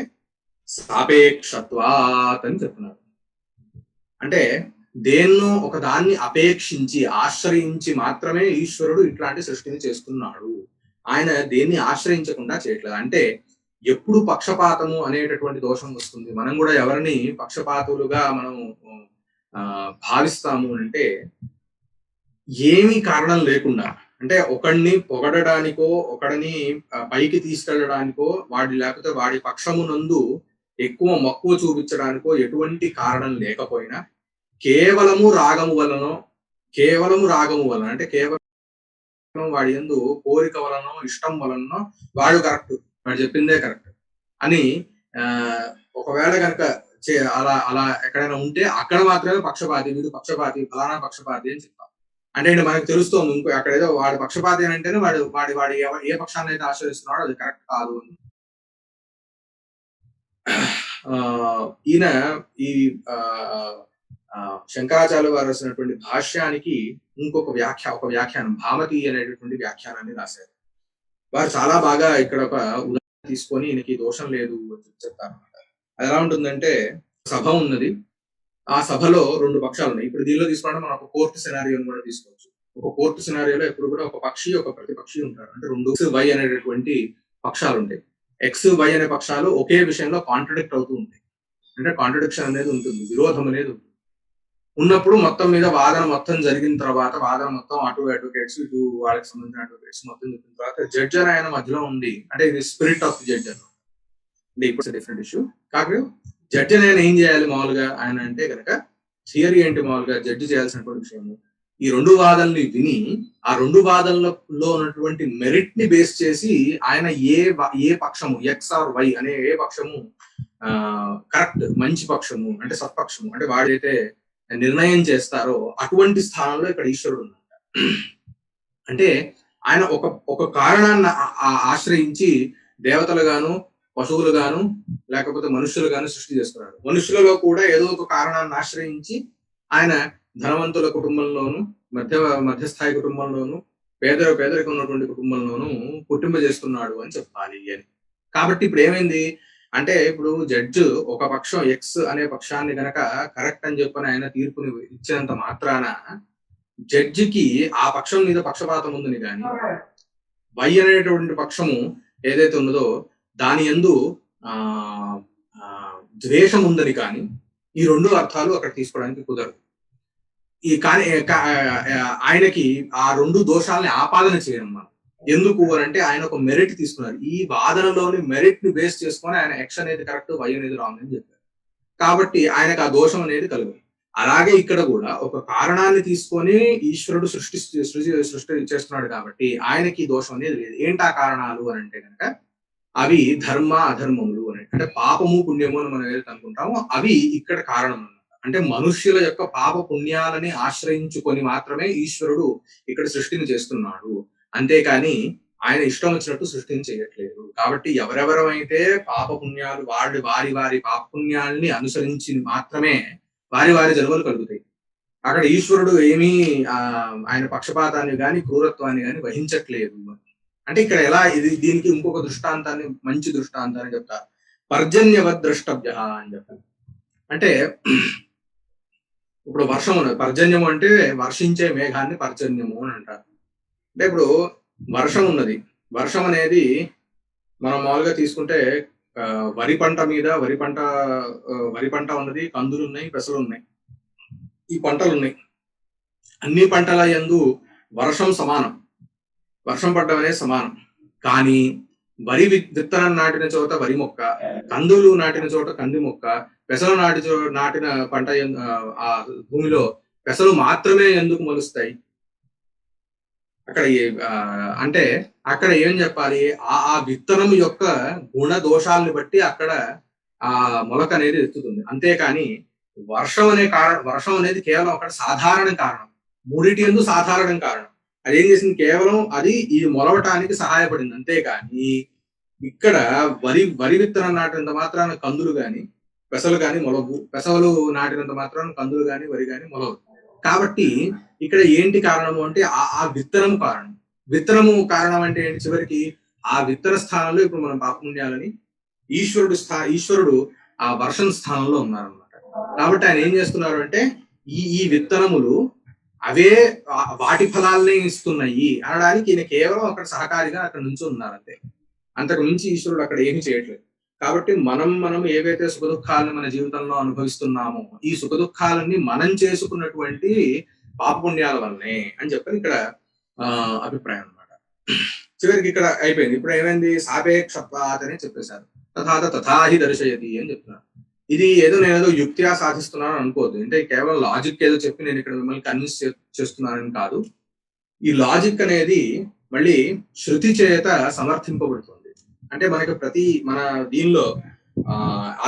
సాపేక్షత్వాత్ అని చెప్తున్నారు. అంటే దేన్నో ఒక దాన్ని అపేక్షించి ఆశ్రయించి మాత్రమే ఈశ్వరుడు ఇట్లాంటి సృష్టిని చేస్తున్నాడు. ఆయన దేన్ని ఆశ్రయించకుండా చేయట్లేదు. అంటే ఎప్పుడు పక్షపాతము అనేటటువంటి దోషం వస్తుంది, మనం కూడా ఎవరిని పక్షపాతులుగా మనం భావిస్తాము అంటే ఏమీ కారణం లేకుండా, అంటే ఒకడిని పొగడడానికో ఒకడిని పైకి తీసుకెళ్లడానికో లేకపోతే వాడి పక్షమునందు ఎక్కువ మక్కువ చూపించడానికో ఎటువంటి కారణం లేకపోయినా కేవలము రాగము వలన అంటే కేవలం వాడి యందు కోరిక వలనో ఇష్టం వలనో వాడు కరెక్ట్, వాడు చెప్పిందే కరెక్ట్ అని ఒకవేళ కనుక అలా ఎక్కడైనా ఉంటే అక్కడ మాత్రమే పక్షపాతి, వీడు పక్షపాతి, ఫలానా పక్షపాతి అని చెప్తాం. అంటే మనకు తెలుస్తోంది ఇంకో అక్కడేదో వాడు పక్షపాతి అని అంటేనే వాడి ఏ పక్షాన్ని అయితే ఆశ్రయిస్తున్నాడో అది కరెక్ట్ కాదు అని. ఈయన ఈ శంకరాచార్య వారు రాసినటువంటి భాష్యానికి ఇంకొక వ్యాఖ్యానం భామతి అనేటటువంటి వ్యాఖ్యానాన్ని రాశారు. వారు చాలా బాగా ఇక్కడ ఒక ఉదాహరణ తీసుకొని ఈయనకి దోషం లేదు అని చెప్తారన్నమాట. అది ఎలా ఉంటుందంటే సభ ఉన్నది, ఆ సభలో రెండు పక్షాలు ఉన్నాయి. ఇప్పుడు దీనిలో తీసుకుంటే మనం ఒక కోర్టు సినారియోని కూడా తీసుకోవచ్చు. ఒక కోర్టు సినారియోలో ఎప్పుడు కూడా ఒక పక్షి ఒక ప్రతిపక్షి ఉంటారు. అంటే రెండు వై అనేటటువంటి పక్షాలు ఉంటాయి. ఎక్స్ వై అనే పక్షాలు ఒకే విషయంలో కాంట్రడిక్ట్ అవుతూ ఉంటాయి. అంటే కాంట్రడిక్షన్ అనేది ఉంటుంది, విరోధం అనేది ఉంటుంది. ఉన్నప్పుడు మొత్తం మీద వాదన మొత్తం జరిగిన తర్వాత, వాదన మొత్తం అటు అడ్వకేట్స్ ఇటు వాళ్ళకి సంబంధించిన అడ్వకేట్స్ మొత్తం చెప్పిన తర్వాత జడ్జ్ అని ఆయన మధ్యలో ఉంది. అంటే ఇది స్పిరిట్ ఆఫ్ ది జడ్జ్ అనమాట. అంటే ఇప్పుడు డిఫరెంట్ ఇష్యూ. కాకపోతే జడ్జి ఆయన ఏం చేయాలి మామూలుగా ఆయన అంటే కనుక థియరీ ఏంటి మామూలుగా జడ్జి చేయాల్సినటువంటి విషయము ఈ రెండు వాదనలు విని ఆ రెండు వాదనలలో ఉన్నటువంటి మెరిట్ ని బేస్ చేసి ఆయన ఏ పక్షము ఎక్స్ ఆర్ వై అనే ఏ పక్షము కరెక్ట్ మంచి పక్షము అంటే సత్పక్షము అంటే వాడైతే నిర్ణయం చేస్తారో అటువంటి స్థానంలో ఇక్కడ ఈశ్వరుడు ఉన్నాడు. అంటే ఆయన ఒక కారణాన్ని ఆశ్రయించి దేవతలు గాను పశువులు గాను లేకపోతే మనుషులు గాను సృష్టి చేస్తున్నాడు. మనుషులలో కూడా ఏదో ఒక కారణాన్ని ఆశ్రయించి ఆయన ధనవంతుల కుటుంబంలోను మధ్యస్థాయి కుటుంబంలోను పేదరికం ఉన్నటువంటి కుటుంబంలోను పుట్టింపజేస్తున్నాడు అని చెప్పాలి అని. కాబట్టి ఇప్పుడు ఏమైంది, అంటే ఇప్పుడు జడ్జి ఒక పక్షం ఎక్స్ అనే పక్షాన్ని గనక కరెక్ట్ అని చెప్పని ఆయన తీర్పుని ఇచ్చినంత మాత్రాన జడ్జికి ఆ పక్షం మీద పక్షపాతం ఉందని కానీ వై అనేటువంటి పక్షము ఏదైతే ఉన్నదో దాని యందు ద్వేషం ఉందని కానీ ఈ రెండు అర్థాలు అక్కడ తీసుకోవడానికి కుదరదు. ఈ కానీ ఆయనకి ఆ రెండు దోషాలని ఆపాదన చేయడం మనం ఎందుకు అని అంటే ఆయన ఒక మెరిట్ తీసుకున్నారు. ఈ వాదనలోని మెరిట్ ని బేస్ చేసుకొని ఆయన ఎక్స్ అనేది కరెక్ట్, వై అనేది రాంగ్ అని చెప్పారు. కాబట్టి ఆయనకు ఆ దోషం అనేది కలుగు. అలాగే ఇక్కడ కూడా ఒక కారణాన్ని తీసుకొని ఈశ్వరుడు సృష్టి చేస్తున్నాడు కాబట్టి ఆయనకి దోషం అనేది లేదు. ఏంటి ఆ కారణాలు అని అంటే కనుక అవి ధర్మ అధర్మములు అని, అంటే పాపము పుణ్యము అని మనం ఏదైతే అనుకుంటామో అవి ఇక్కడ కారణం అన్నమాట. అంటే మనుష్యుల యొక్క పాప పుణ్యాలని ఆశ్రయించుకొని మాత్రమే ఈశ్వరుడు ఇక్కడ సృష్టిని చేస్తున్నాడు. అంతేకాని ఆయన ఇష్టం వచ్చినట్టు సృష్టిని చేయట్లేదు. కాబట్టి ఎవరెవరైతే పాప పుణ్యాలు వారి పాప పుణ్యాలని అనుసరించి మాత్రమే వారి జన్మలు కలుగుతాయి. అక్కడ ఈశ్వరుడు ఏమీ ఆయన పక్షపాతాన్ని గాని క్రూరత్వాన్ని గాని వహించట్లేదు. అంటే ఇక్కడ ఎలా దీనికి ఇంకొక దృష్టాంతాన్ని, మంచి దృష్టాంతాన్ని చెప్తారు. పర్జన్యవద్ ద్రష్టవ్య అని చెప్తారు. అంటే ఇప్పుడు వర్షం ఉన్నది, పర్జన్యము అంటే వర్షించే మేఘాన్ని పర్జన్యము అని అంటారు. అంటే ఇప్పుడు వర్షం ఉన్నది, వర్షం అనేది మనం మామూలుగా తీసుకుంటే వరి పంట మీద వరి పంట ఉన్నది, కందులు ఉన్నాయి, పెసలు ఉన్నాయి, ఈ పంటలు ఉన్నాయి. అన్ని పంటల యందు వర్షం సమానం, వర్షం పడ్డం అనేది సమానం. కానీ వరి విత్తనం నాటిన చోట వరి మొక్క, కందులు నాటిన చోట కంది మొక్క, పెసలు నాటిన పంట ఆ భూమిలో పెసలు మాత్రమే ఎందుకు మొలుస్తాయి? అక్కడ అంటే అక్కడ ఏం చెప్పాలి, ఆ విత్తనం యొక్క గుణ దోషాలను బట్టి అక్కడ ఆ మొలక అనేది ఎత్తుతుంది. అంతేకాని వర్షం అనేది కేవలం అక్కడ సాధారణ కారణం, మూడిటి ఎందు సాధారణ కారణం. అది ఏం చేసింది, కేవలం అది ఈ మొలవటానికి సహాయపడింది. అంతేకాని ఇక్కడ వరి విత్తనం నాటినంత మాత్రాన కందులు గాని పెసలు గాని మొలవు, పెసలు నాటినంత మాత్రాన కందులు గాని వరి గాని మొలవు. కాబట్టి ఇక్కడ ఏంటి కారణము అంటే ఆ విత్తనము కారణం. విత్తనము కారణం అంటే ఏంటి, చివరికి ఆ విత్తన స్థానంలో ఇప్పుడు మనం పాపపుణ్యాలని ఈశ్వరుడు ఆ వర్షం స్థానంలో ఉన్నారనమాట. కాబట్టి ఆయన ఏం చేస్తున్నారు అంటే ఈ విత్తనములు అవే వాటి ఫలాలనే ఇస్తున్నాయి అనడానికి ఈయన కేవలం అక్కడ సహకారిగా అక్కడ నుంచి ఉన్నారు అంతే. అంతకు మించి ఈశ్వరుడు అక్కడ ఏమీ చేయట్లేదు. కాబట్టి మనం ఏవైతే సుఖ దుఃఖాలను మన జీవితంలో అనుభవిస్తున్నామో ఈ సుఖ దుఃఖాలన్నీ మనం చేసుకున్నటువంటి పాపపుణ్యాల వల్లనే అని చెప్పని ఇక్కడ అభిప్రాయం అనమాట. చివరికి ఇక్కడ అయిపోయింది. ఇప్పుడు ఏమైంది, సాపేక్షత్వాత్ అని చెప్పేశారు. తథాహి దర్శయతి అని చెప్తున్నారు. ఇది నేను యుక్తిగా సాధిస్తున్నాను అనుకోవద్దు. అంటే కేవలం లాజిక్ ఏదో చెప్పి నేను ఇక్కడ మిమ్మల్ని కన్విన్స్ చేస్తున్నానని కాదు. ఈ లాజిక్ అనేది మళ్ళీ శృతి చేత సమర్థింపబడుతుంది. అంటే మనకి మన దీనిలో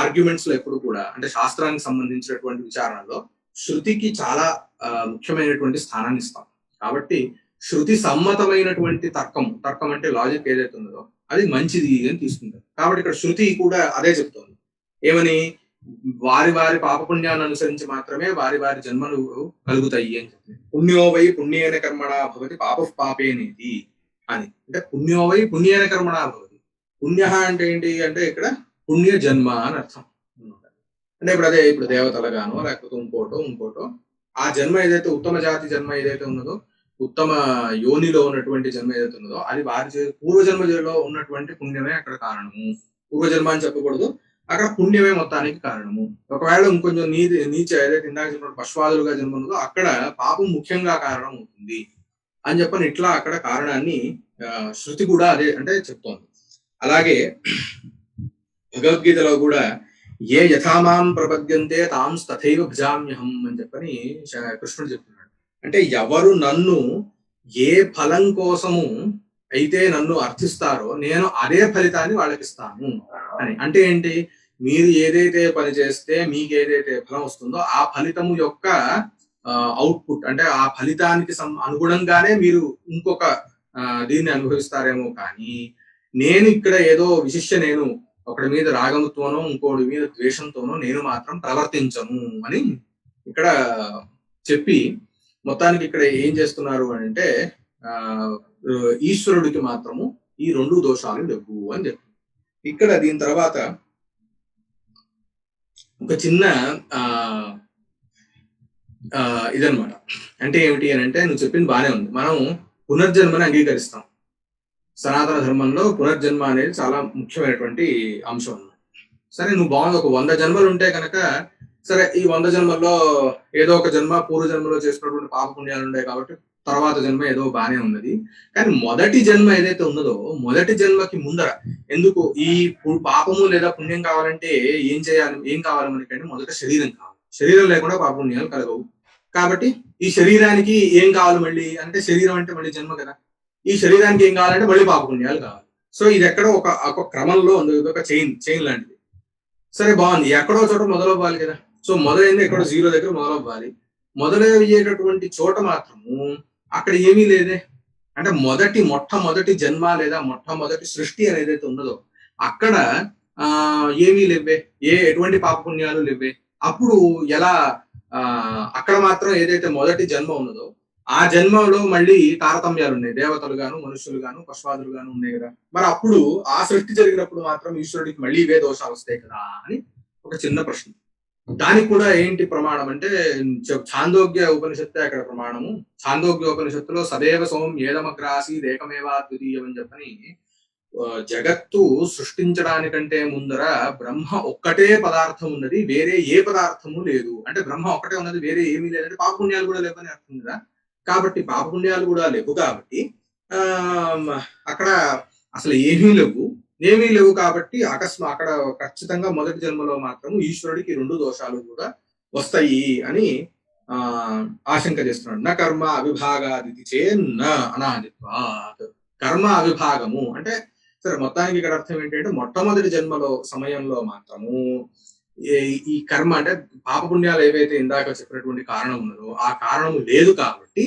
ఆర్గ్యుమెంట్స్ లో ఎప్పుడు కూడా, అంటే శాస్త్రానికి సంబంధించినటువంటి విచారణలో శృతికి చాలా ముఖ్యమైనటువంటి స్థానాన్ని ఇస్తాం. కాబట్టి శృతి సమ్మతమైనటువంటి తర్కం అంటే లాజిక్ ఏదైతే ఉన్నదో అది మంచిది అని తీసుకుంటారు. కాబట్టి ఇక్కడ శృతి కూడా అదే చెప్తోంది. ఏమని, వారి పాపపుణ్యాన్ని అనుసరించి మాత్రమే వారి జన్మలు కలుగుతాయి అని చెప్తుంది. పుణ్యోవై పుణ్యేన కర్మణ భవతి పాప పాపేనేది అని. అంటే పుణ్యోవై పుణ్యేన కర్మణ భవతి. పుణ్య అంటే ఏంటి అంటే ఇక్కడ పుణ్య జన్మ అని అర్థం. అంటే ఇప్పుడు దేవతలుగానో లేకపోతే ఇంకోటో ఆ జన్మ ఏదైతే ఉత్తమ జాతి జన్మ ఏదైతే ఉన్నదో, ఉత్తమ యోనిలో ఉన్నటువంటి జన్మ ఏదైతే ఉన్నదో అది వారి పూర్వజన్మలో ఉన్నటువంటి పుణ్యమే అక్కడ కారణము. పూర్వజన్మ అని చెప్పకూడదు, అక్కడ పుణ్యమే మొత్తానికి కారణము. ఒకవేళ ఇంకొంచెం నీచ ఏదైతే ఇందాక చెప్పినప్పుడు పశ్వాదులుగా జన్మ ఉన్నదో అక్కడ పాపం ముఖ్యంగా కారణం అవుతుంది అని చెప్పని ఇట్లా అక్కడ కారణాన్ని శృతి కూడా అదే అంటే చెప్తోంది. అలాగే భగవద్గీతలో కూడా ఏ యథామాం ప్రపద్యంతే తాం తథైవ భజామ్యహం అని చెప్పని కృష్ణుడు చెప్తున్నాడు. అంటే ఎవరు నన్ను ఏ ఫలం కోసము అయితే నన్ను అర్థిస్తారో నేను అదే ఫలితాన్ని వాళ్ళకి ఇస్తాను అని. అంటే ఏంటి, మీరు ఏదైతే పని చేస్తే మీకు ఏదైతే ఫలం వస్తుందో ఆ ఫలితము యొక్క అవుట్పుట్, అంటే ఆ ఫలితానికి అనుగుణంగానే మీరు ఇంకొక దీన్ని అనుభవిస్తారేమో. కానీ నేను ఇక్కడ ఏదో నేను ఒకడి మీద రాగముతోనో ఇంకోటి మీద ద్వేషంతోనో నేను మాత్రం ప్రవర్తించను అని ఇక్కడ చెప్పి మొత్తానికి ఇక్కడ ఏం చేస్తున్నారు అంటే ఈశ్వరుడికి మాత్రము ఈ రెండు దోషాలు లేవు అని చెప్పి ఇక్కడ దీని తర్వాత ఒక చిన్న ఇదనమాట. అంటే ఏమిటి అని అంటే, నువ్వు చెప్పింది బానే ఉంది. మనం పునర్జన్మని అంగీకరిస్తాం. సనాతన ధర్మంలో పునర్జన్మ అనేది చాలా ముఖ్యమైనటువంటి అంశం అన్నమాట. సరే, నువ్వు బాగుంది, ఒక 100 జన్మలు ఉంటే కనుక సరే, ఈ 100 జన్మల్లో ఏదో ఒక జన్మ పూర్వ జన్మలో చేసుకున్నటువంటి పాప పుణ్యాలు ఉన్నాయి కాబట్టి తర్వాత జన్మ ఏదో బానే ఉన్నది. కానీ మొదటి జన్మ ఏదైతే ఉన్నదో, మొదటి జన్మకి ముందర ఎందుకు ఈ పాపము లేదా పుణ్యం కావాలంటే ఏం చేయాలి, ఏం కావాలి మనకంటే మొదట శరీరం కావాలి. శరీరం లేకుండా పాప పుణ్యాలు కలగవు. కాబట్టి ఈ శరీరానికి ఏం కావాలి మళ్ళీ అంటే, శరీరం అంటే మళ్ళీ జన్మ కదా. ఈ శరీరానికి ఏం కావాలంటే మళ్ళీ పాప పుణ్యాలు కావాలి. సో ఇది ఎక్కడో ఒక క్రమంలో ఉంది, ఒక చైన్ లాంటిది. సరే, బాగుంది, ఎక్కడో చోట మొదలవ్వాలి కదా. సో మొదలైంది ఎక్కడో 0 దగ్గర మొదలవ్వాలి. మొదలయ్యేటటువంటి చోట మాత్రము అక్కడ ఏమీ లేదే. అంటే మొట్టమొదటి జన్మ లేదా మొట్టమొదటి సృష్టి అనేది ఏదైతే ఉన్నదో అక్కడ ఏమీ లేవే, ఎటువంటి పాపపుణ్యాలు లేవే. అప్పుడు ఎలా అక్కడ మాత్రం ఏదైతే మొదటి జన్మ ఉన్నదో ఆ జన్మలో మళ్ళీ తారతమ్యాలు ఉన్నాయి. దేవతలు గాను, మనుషులు గాను, పశువాదులు గాను ఉన్నాయి కదా. మరి అప్పుడు ఆ సృష్టి జరిగినప్పుడు మాత్రం ఈశ్వరుడికి మళ్ళీ ఇవే దోషాలు వస్తాయి కదా అని ఒక చిన్న ప్రశ్న. దానికి కూడా ఏంటి ప్రమాణం అంటే, ఛాందోగ్య ఉపనిషత్తే అక్కడ ప్రమాణము. ఛాందోగ్య ఉపనిషత్తులో సదేవ సోం ఏదమగ్రాసి ఏకమేవా ద్వితీయం అని చెప్పని, జగత్తు సృష్టించడానికంటే ముందర బ్రహ్మ ఒక్కటే పదార్థం ఉన్నది, వేరే ఏ పదార్థము లేదు. అంటే బ్రహ్మ ఒక్కటే ఉన్నది, వేరే ఏమీ లేదంటే పాపపుణ్యాలు కూడా లేవని అర్థం కదా. కాబట్టి పాపపుణ్యాలు కూడా లేవు కాబట్టి అక్కడ అసలు ఏమీ లేవు కాబట్టి అక్కడ ఖచ్చితంగా మొదటి జన్మలో మాత్రం ఈశ్వరుడికి 2 దోషాలు కూడా వస్తాయి అని ఆశంక చేస్తున్నాడు. నా కర్మ అవిభాగాది చేన్న అనాదిత్వాత్. కర్మ అవిభాగము అంటే సరే, మొత్తానికి ఇక్కడ అర్థం ఏంటంటే మొట్టమొదటి జన్మలో సమయంలో మాత్రము ఈ కర్మ అంటే పాపపుణ్యాలు ఏవైతే ఇందాక చెప్పినటువంటి కారణం ఉన్నదో ఆ కారణము లేదు కాబట్టి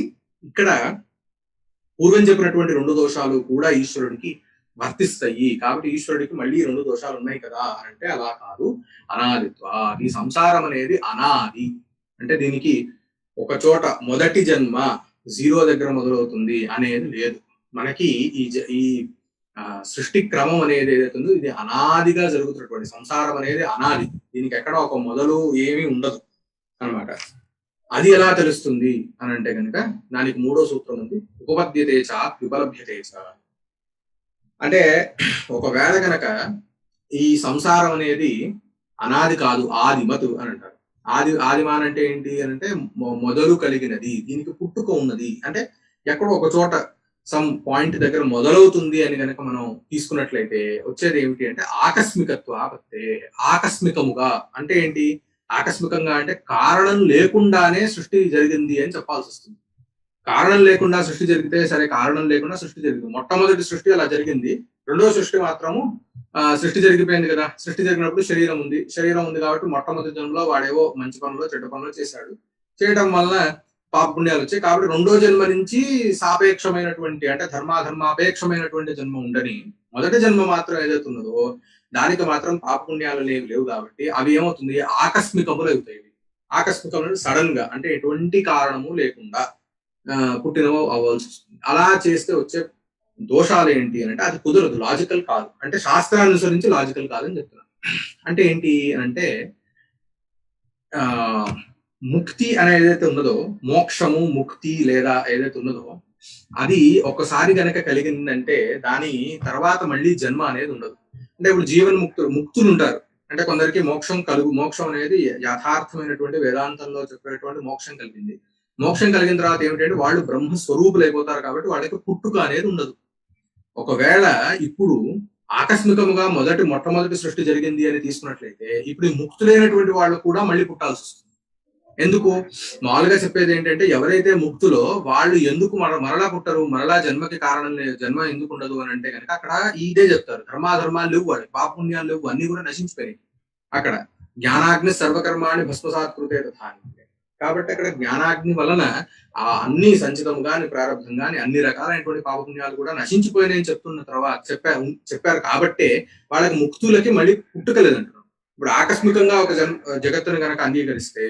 ఇక్కడ పూర్వం చెప్పినటువంటి 2 దోషాలు కూడా ఈశ్వరుడికి వర్తిస్తాయి. కాబట్టి ఈశ్వరుడికి మళ్ళీ 2 దోషాలు ఉన్నాయి కదా అంటే అలా కాదు. అనాదిత్వ, ఈ సంసారం అనేది అనాది. అంటే దీనికి ఒక చోట మొదటి జన్మ 0 దగ్గర మొదలవుతుంది అనేది లేదు. మనకి ఈ సృష్టి క్రమం అనేది ఏదైతే ఉందో ఇది అనాదిగా జరుగుతున్నటువంటి సంసారం అనేది అనాది. దీనికి ఎక్కడ ఒక మొదలు ఏమీ ఉండదు అన్నమాట. అది ఎలా తెలుస్తుంది అని అంటే కనుక దానికి 3వ సూత్రం ఉంది, ఉపపద్యతేచ విపలభ్యతేచ. అంటే ఒకవేళ కనుక ఈ సంసారం అనేది అనాది కాదు, ఆదిమతు అని అంటారు. ఆదిమాన్ అంటే ఏంటి అని అంటే మొదలు కలిగినది, దీనికి పుట్టుక ఉన్నది. అంటే ఎక్కడో ఒక చోట సమ్ పాయింట్ దగ్గర మొదలవుతుంది అని కనుక మనం తీసుకున్నట్లయితే వచ్చేది ఏమిటి అంటే ఆకస్మికత్వాపత్తే. ఆకస్మికముగా అంటే ఏంటి, ఆకస్మికంగా అంటే కారణం లేకుండానే సృష్టి జరిగింది అని చెప్పాల్సి వస్తుంది. కారణం లేకుండా సృష్టి జరిగితే సరే, కారణం లేకుండా సృష్టి జరిగింది. మొట్టమొదటి సృష్టి అలా జరిగింది, రెండో సృష్టి మాత్రము సృష్టి జరిగిపోయింది కదా. సృష్టి జరిగినప్పుడు శరీరం ఉంది కాబట్టి మొట్టమొదటి జన్మలో వాడేవో మంచి పనులు చెడ్డ పనులు చేశాడు. చేయడం వలన పాపపుణ్యాలు వచ్చాయి. కాబట్టి రెండో జన్మ నుంచి సాపేక్షమైనటువంటి అంటే ధర్మాపేక్షమైనటువంటి జన్మ ఉండని మొదటి జన్మ మాత్రం ఏదైతే ఉన్నదో దానికి మాత్రం పాపపుణ్యాలు లేవు కాబట్టి అవి ఏమవుతుంది, ఆకస్మికములు అవుతాయి. ఆకస్మికములు సడన్ గా అంటే ఎటువంటి కారణము లేకుండా పుట్టినవో అవ్వాల్సి వస్తుంది. అలా చేస్తే వచ్చే దోషాలు ఏంటి అంటే అది కుదరదు, లాజికల్ కాదు. అంటే శాస్త్రానుసరించి లాజికల్ కాదని చెప్తున్నాను. అంటే ఏంటి అంటే ముక్తి అనేది ఏదైతే ఉన్నదో, మోక్షము ముక్తి లేదా ఏదైతే ఉన్నదో అది ఒకసారి గనక కలిగిందంటే దాని తర్వాత మళ్ళీ జన్మ అనేది ఉండదు. అంటే ఇప్పుడు ముక్తులు ఉంటారు. అంటే కొందరికి మోక్షం అనేది యథార్థమైనటువంటి వేదాంతంలో చెప్పేటువంటి మోక్షం కలిగింది. మోక్షం కలిగిన తర్వాత ఏమిటంటే వాళ్ళు బ్రహ్మ స్వరూపులు అయిపోతారు కాబట్టి వాళ్ళకి పుట్టుక అనేది ఉండదు. ఒకవేళ ఇప్పుడు ఆకస్మికముగా మొట్టమొదటి సృష్టి జరిగింది అని తీసుకున్నట్లయితే ఇప్పుడు ముక్తులైనటువంటి వాళ్ళు కూడా మళ్ళీ పుట్టాల్సి వస్తుంది. ఎందుకు, మామూలుగా చెప్పేది ఏంటంటే ఎవరైతే ముక్తులో వాళ్ళు ఎందుకు మరలా పుట్టరు, మరలా జన్మకి కారణం లేదు, జన్మ ఎందుకు ఉండదు అని అంటే కనుక అక్కడ ఇదే చెప్తారు, ధర్మాధర్మాలు లేవు, వాడి పాపుణ్యాలు లేవు, అన్ని కూడా నశించిపోయాయి. అక్కడ జ్ఞానాగ్ని సర్వకర్మాన్ని భస్మసాత్కృతే తథా. కాబట్టి అక్కడ జ్ఞానాగ్ని వలన ఆ అన్ని సంచితం గాని ప్రారంభం గాని అన్ని రకాలైనటువంటి పాపపుణ్యాలు కూడా నశించిపోయినాయని చెప్తున్న తర్వాత చెప్పారు కాబట్టే వాళ్ళకి ముక్తులకి మళ్ళీ పుట్టుకలేదంటారు. ఇప్పుడు ఆకస్మికంగా ఒక జగత్తును కనుక అంగీకరిస్తే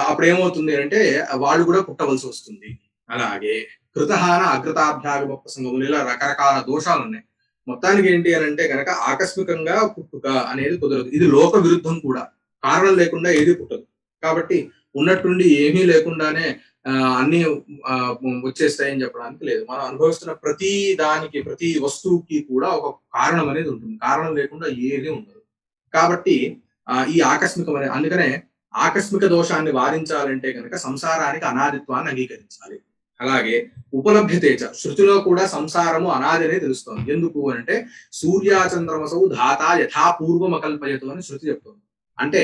అప్పుడు ఏమవుతుంది అంటే వాళ్ళు కూడా పుట్టవలసి వస్తుంది. అలాగే కృతహాన అకృతాభ్యాగమ ప్రసంగములు ఇలా రకరకాల దోషాలు ఉన్నాయి. మొత్తానికి ఏంటి అని అంటే కనుక ఆకస్మికంగా పుట్టుక అనేది కుదరదు. ఇది లోక విరుద్ధం కూడా. కారణం లేకుండా ఏది పుట్టదు. కాబట్టి ఉన్నట్టుండి ఏమీ లేకుండానే అన్ని వచ్చేస్తాయని చెప్పడానికి లేదు. మనం అనుభవిస్తున్న ప్రతి దానికి, ప్రతి వస్తువుకి కూడా ఒక కారణం అనేది ఉంటుంది. కారణం లేకుండా ఏది ఉండదు. కాబట్టి ఈ ఆకస్మికమైన, అందుకనే ఆకస్మిక దోషాన్ని వారించాలంటే కనుక సంసారానికి అనాదిత్వాన్ని అంగీకరించాలి. అలాగే ఉపలభ్యతేచ, శృతిలో కూడా సంసారము అనాది అనే తెలుస్తోంది. ఎందుకు అంటే సూర్యాచంద్రమసౌ ధాత యథాపూర్వం అకల్పయతు అని శృతి చెప్తోంది. అంటే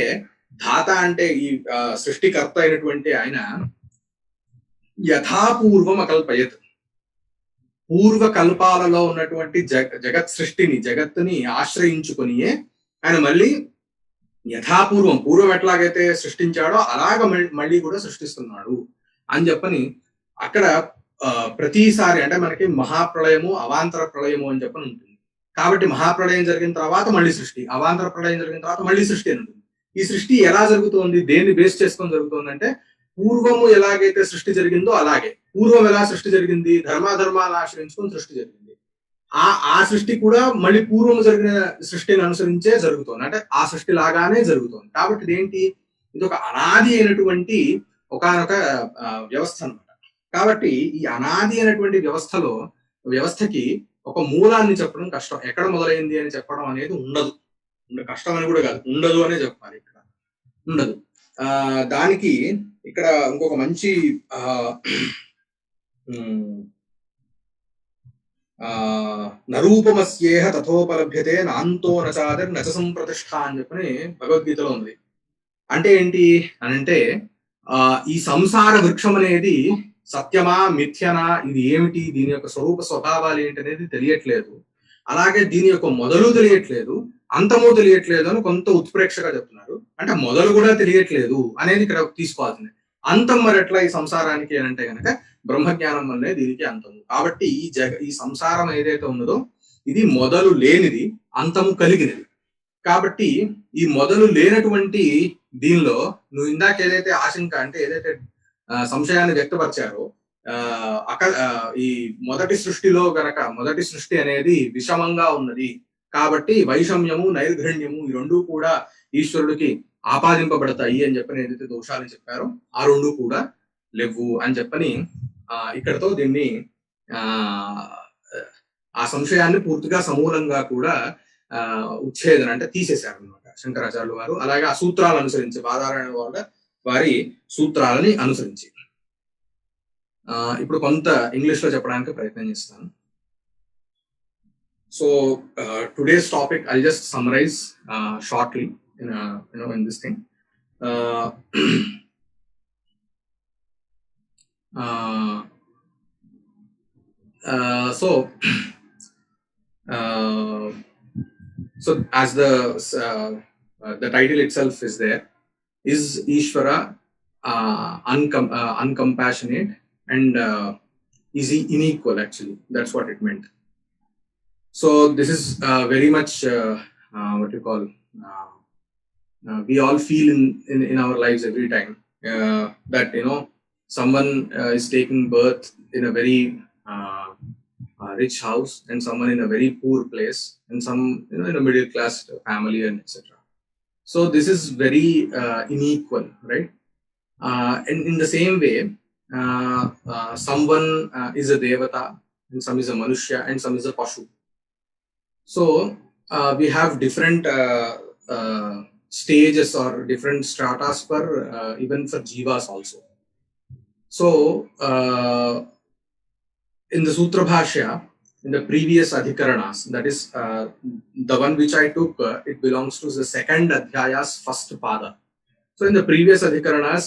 ధాత అంటే ఈ సృష్టికర్త అయినటువంటి ఆయన యథాపూర్వం అకల్పయత్, పూర్వకల్పాలలో ఉన్నటువంటి జగత్ సృష్టిని, జగత్తుని ఆశ్రయించుకునియే ఆయన మళ్ళీ యథాపూర్వం, పూర్వం ఎట్లాగైతే సృష్టించాడో అలాగ మళ్ళీ కూడా సృష్టిస్తున్నాడు అని చెప్పని అక్కడ ప్రతిసారి, అంటే మనకి మహాప్రళయము అవాంతర ప్రళయము అని చెప్పని ఉంటుంది. కాబట్టి మహాప్రళయం జరిగిన తర్వాత మళ్ళీ సృష్టి, అవాంతర ప్రళయం జరిగిన తర్వాత మళ్ళీ సృష్టి అని ఉంటుంది. ఈ సృష్టి ఎలా జరుగుతోంది, దేన్ని బేస్ చేసుకొని జరుగుతుంది అంటే పూర్వము ఎలాగైతే సృష్టి జరిగిందో అలాగే. పూర్వం ఎలా సృష్టి జరిగింది, ధర్మాధర్మాలను ఆశ్రయించుకొని సృష్టి జరిగింది. ఆ సృష్టి కూడా మళ్ళీ పూర్వం జరిగిన సృష్టిని అనుసరించే జరుగుతోంది, అంటే ఆ సృష్టి లాగానే జరుగుతోంది. కాబట్టి ఇదేంటి, ఇది ఒక అనాది అయినటువంటి ఒకనొక వ్యవస్థ అనమాట. కాబట్టి ఈ అనాది అయినటువంటి వ్యవస్థకి ఒక మూలాన్ని చెప్పడం కష్టం. ఎక్కడ మొదలైంది అని చెప్పడం అనేది ఉండదు. కష్టం అని కూడా కాదు, ఉండదు అనే చెప్పాలి. ఇక్కడ ఉండదు. దానికి ఇక్కడ ఇంకొక మంచి నరూపమస్యేహ తథోపలభ్యతే నాంతో నచాదర్ నచ సంప్రతిష్ఠ అని చెప్పని భగవద్గీతలో ఉంది. అంటే ఏంటి అని అంటే ఈ సంసార వృక్షం అనేది సత్యమా మిథ్యనా, ఇది ఏమిటి, దీని యొక్క స్వరూప స్వభావాలు ఏంటి అనేది తెలియట్లేదు. అలాగే దీని యొక్క మొదలు తెలియట్లేదు, అంతము తెలియట్లేదు అని కొంత ఉత్ప్రేక్షగా చెప్తున్నారు. అంటే మొదలు కూడా తెలియట్లేదు అనేది ఇక్కడ తీసుకోవాల్సింది. అంతం మరి ఎట్లా ఈ సంసారానికి అని అంటే కనుక బ్రహ్మజ్ఞానం వల్లే దీనికి అంతము. కాబట్టి ఈ సంసారం ఏదైతే ఉన్నదో ఇది మొదలు లేనిది, అంతము కలిగినది. కాబట్టి ఈ మొదలు లేనటువంటి దీనిలో నువ్వు ఇందాక ఏదైతే ఆశంక అంటే ఏదైతే సంశయాన్ని వ్యక్తపరిచారో, ఈ మొదటి సృష్టిలో గనక మొదటి సృష్టి అనేది విషమంగా ఉన్నది కాబట్టి వైషమ్యము నైర్ఘణ్యము ఈ రెండు కూడా ఈశ్వరుడికి ఆపాదింపబడతాయి అని చెప్పని ఏదైతే దోషాలు చెప్పారో ఆ రెండు కూడా లేవు అని చెప్పని ఇక్కడతో దీన్ని ఆ సంశయాన్ని పూర్తిగా సమూలంగా కూడా ఉచ్ఛేదన అంటే తీసేశారు అనమాట శంకరాచార్యులు వారు. అలాగే ఆ సూత్రాలు అనుసరించి, బాధారాయణ వాళ్ళ వారి సూత్రాలని అనుసరించి ఇప్పుడు కొంత ఇంగ్లీష్ లో చెప్పడానికి ప్రయత్నం చేస్తాను. So today's topic I'll just summarize shortly in this thing. So as the title itself is there, is Ishvara uncompassionate and is he unequal? Actually, that's what it meant. So this is very much what you call we all feel in our lives every time that someone is taking birth in a very rich house and someone in a very poor place and some in a middle class family and etc. So this is very unequal, right? And in the same way someone is a devata and some is a manushya and some is a pashu. So we have different stages or different stratas for even for jivas also. So in the Sutra Bhashya, in the previous adhikaranas, that is the one which I took, it belongs to the second adhyaya's first pada. So in the previous adhikaranas,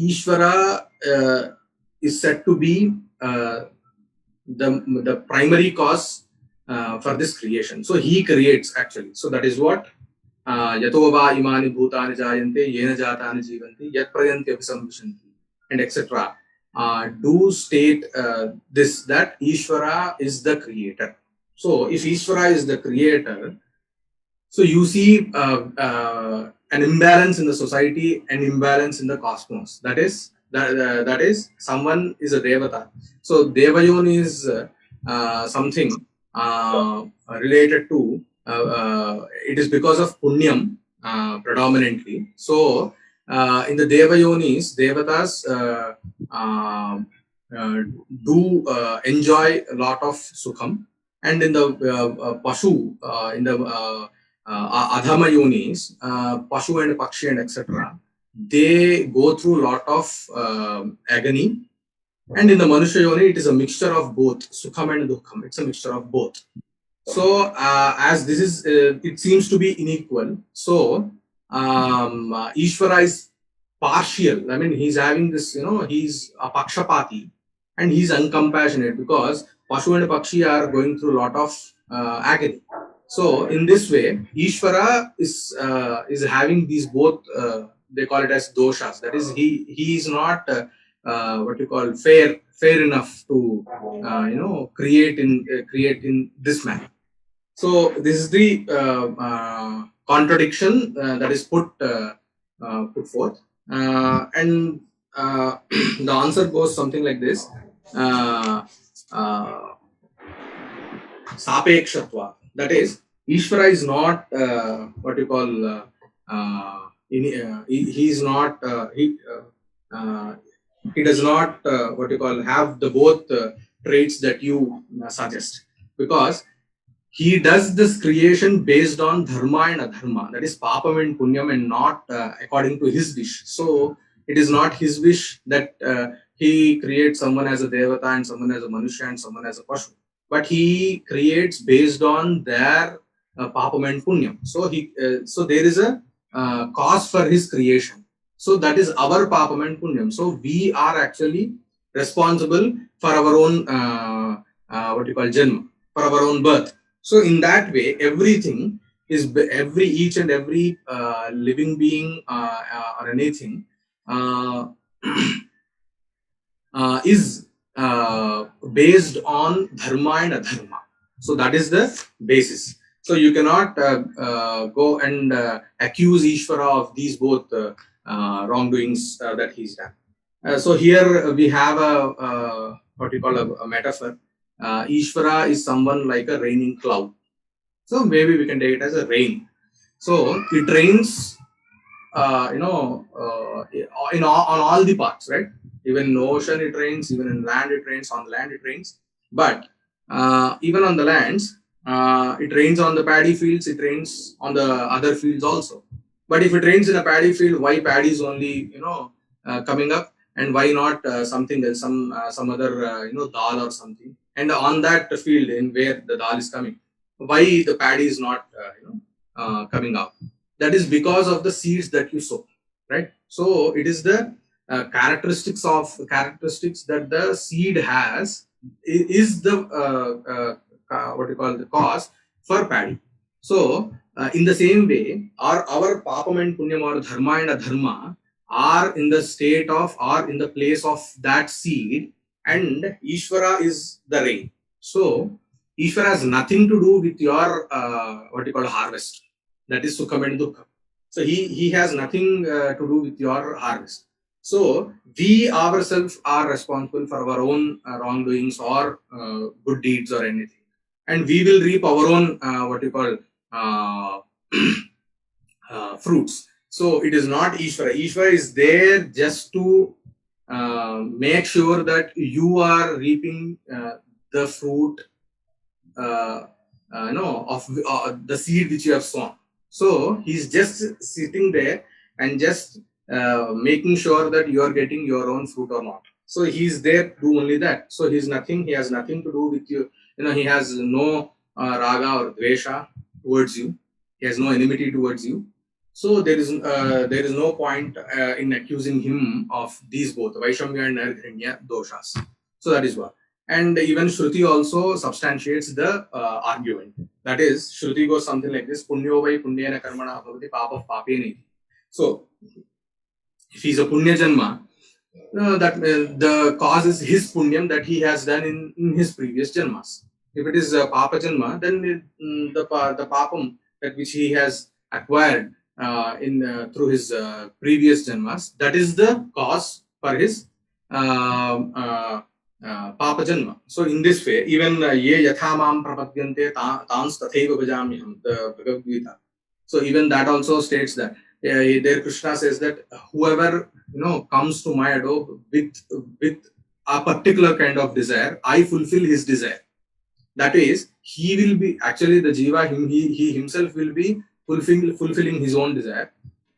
Ishvara is said to be the primary cause for this creation. So he creates actually. So that is what yato va imani bhutani jayante yena jatani jivanti yat prayanti abhisamvishanti and etc. Do state this, that Ishvara is the creator. So if Ishvara is the creator, so you see an imbalance in the society, an imbalance in the cosmos. That is someone is a devata. So devayon is something related to it is because of punyam predominantly. So in the Deva Yonis, Devatas do enjoy a lot of Sukham, and in the Pashu, in the Adhama Yonis, Pashu and Pakshi and etc., they go through a lot of agony. And in the Manusha Yoni, it is a mixture of both, Sukham and Dukkham. It's a mixture of both. So as this is, it seems to be unequal. So Ishvara is partial. I mean, he's having this, he's a Pakshapati and he's uncompassionate because Pashu and Pakshi are going through a lot of agony. So in this way, Ishvara is having these both. They call it as doshas. That is, he is not what you call fair enough to create in this manner. So this is the contradiction that is put forth, and the answer goes something like this: Sapekshatva. That is, Ishvara is not what you call he is not he does not what you call have the both traits that you suggest, because he does this creation based on dharma and adharma, that is papam and punyam, and not according to his wish. So it is not his wish that he creates someone as a devata and someone as a manusha and someone as a pashu, but he creates based on their papam and punyam. So so there is a cause for his creation. So that is our papam and punyam. So we are actually responsible for our own what you call janma, for our own birth. So in that way, everything is each and every living being or anything is based on dharma and adharma. So that is the basis. So you cannot go and accuse Ishvara of these both wrongdoings that he's done. So here we have a what you call a metaphor. Ishvara is someone like a raining cloud. So maybe we can take it as a rain. So it rains, on all the parts, right? Even in the ocean it rains, even in land it rains, on land it rains. But even on the lands, it rains on the paddy fields, it rains on the other fields also. But if it rains in a paddy field, why paddy is only coming up, and why not something else, some other dal or something? And on that field in where the dal is coming, why the paddy is not coming out? That is because of the seeds that you sow, right? So it is the characteristics that the seed has is the what you call the cause for paddy. So in the same way, our papam and punyam or dharma and adharma are in the state of, or in the place of that seed, and Ishvara is the rain. So Ishvara has nothing to do with your what you call harvest. That is sukham and dukkham. So he has nothing to do with your harvest. So we ourselves are responsible for our own wrongdoings or good deeds or anything, and we will reap our own what you call fruits. So it is not Ishvara. Ishvara is there just to make sure that you are reaping the fruit of the seed which you have sown. So he's just sitting there and just making sure that you are getting your own fruit or not. So he's there to do only that. So he has nothing to do with you. He has no raga or dvesha towards you. He has no enmity towards you. So there is no point in accusing him of these both, Vaishamya and Nairdhanya doshas. So that is what. And even Shruti also substantiates the argument. That is, Shruti goes something like this: Punyo vai punyena karmana bhavati papa papeni. So if he's a punya janma, that the cause is his punyam that he has done in his previous janmas. If it is a papa janma, then the papam that which he has acquired through his previous janmas, that is the cause for his papa janma. So in this way, even ye yatha mam prapadyante tans tatheva bhajamyaham, the Bhagavad Gita. So even that also states that there Krishna says that whoever comes to my abode with a particular kind of desire, I fulfill his desire. That is, he will be actually the jiva, he himself will be fulfilling his own desire,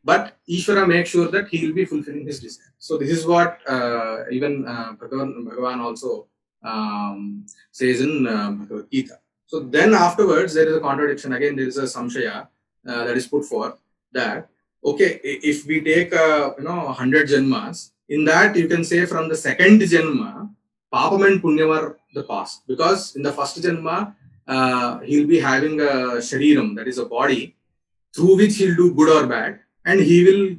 but Ishvara makes sure that he will be fulfilling his desire. So this is what even Bhagavan also says in Bhagavad Gita. So then afterwards there is a contradiction again. There is a samshaya that is put forth that okay, if we take 100 janmas, in that you can say from the second janma, papam and punyam are the past, because in the first janma he'll be having a shariram, that is a body, through which he'll do good or bad, and he will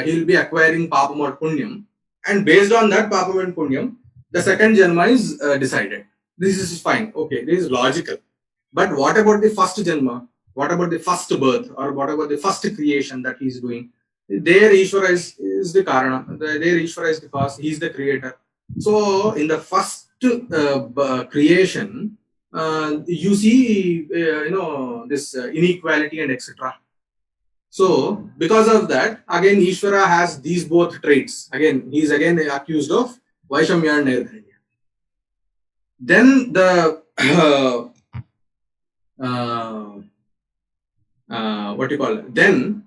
he'll be acquiring papam or punyam, and based on that papam and punyam, the second janma is decided. This is fine, okay, this is logical. But what about the first janma? What about the first birth, or what about the first creation that he's doing? There Ishvara is the karana. There Ishvara is the cause. He is the creator. So in the first creation, you see this inequality and etc. So because of that, again Ishvara has these both traits. Again, he is again accused of Vaishamya and Nairdharya. Then the what you call it? Then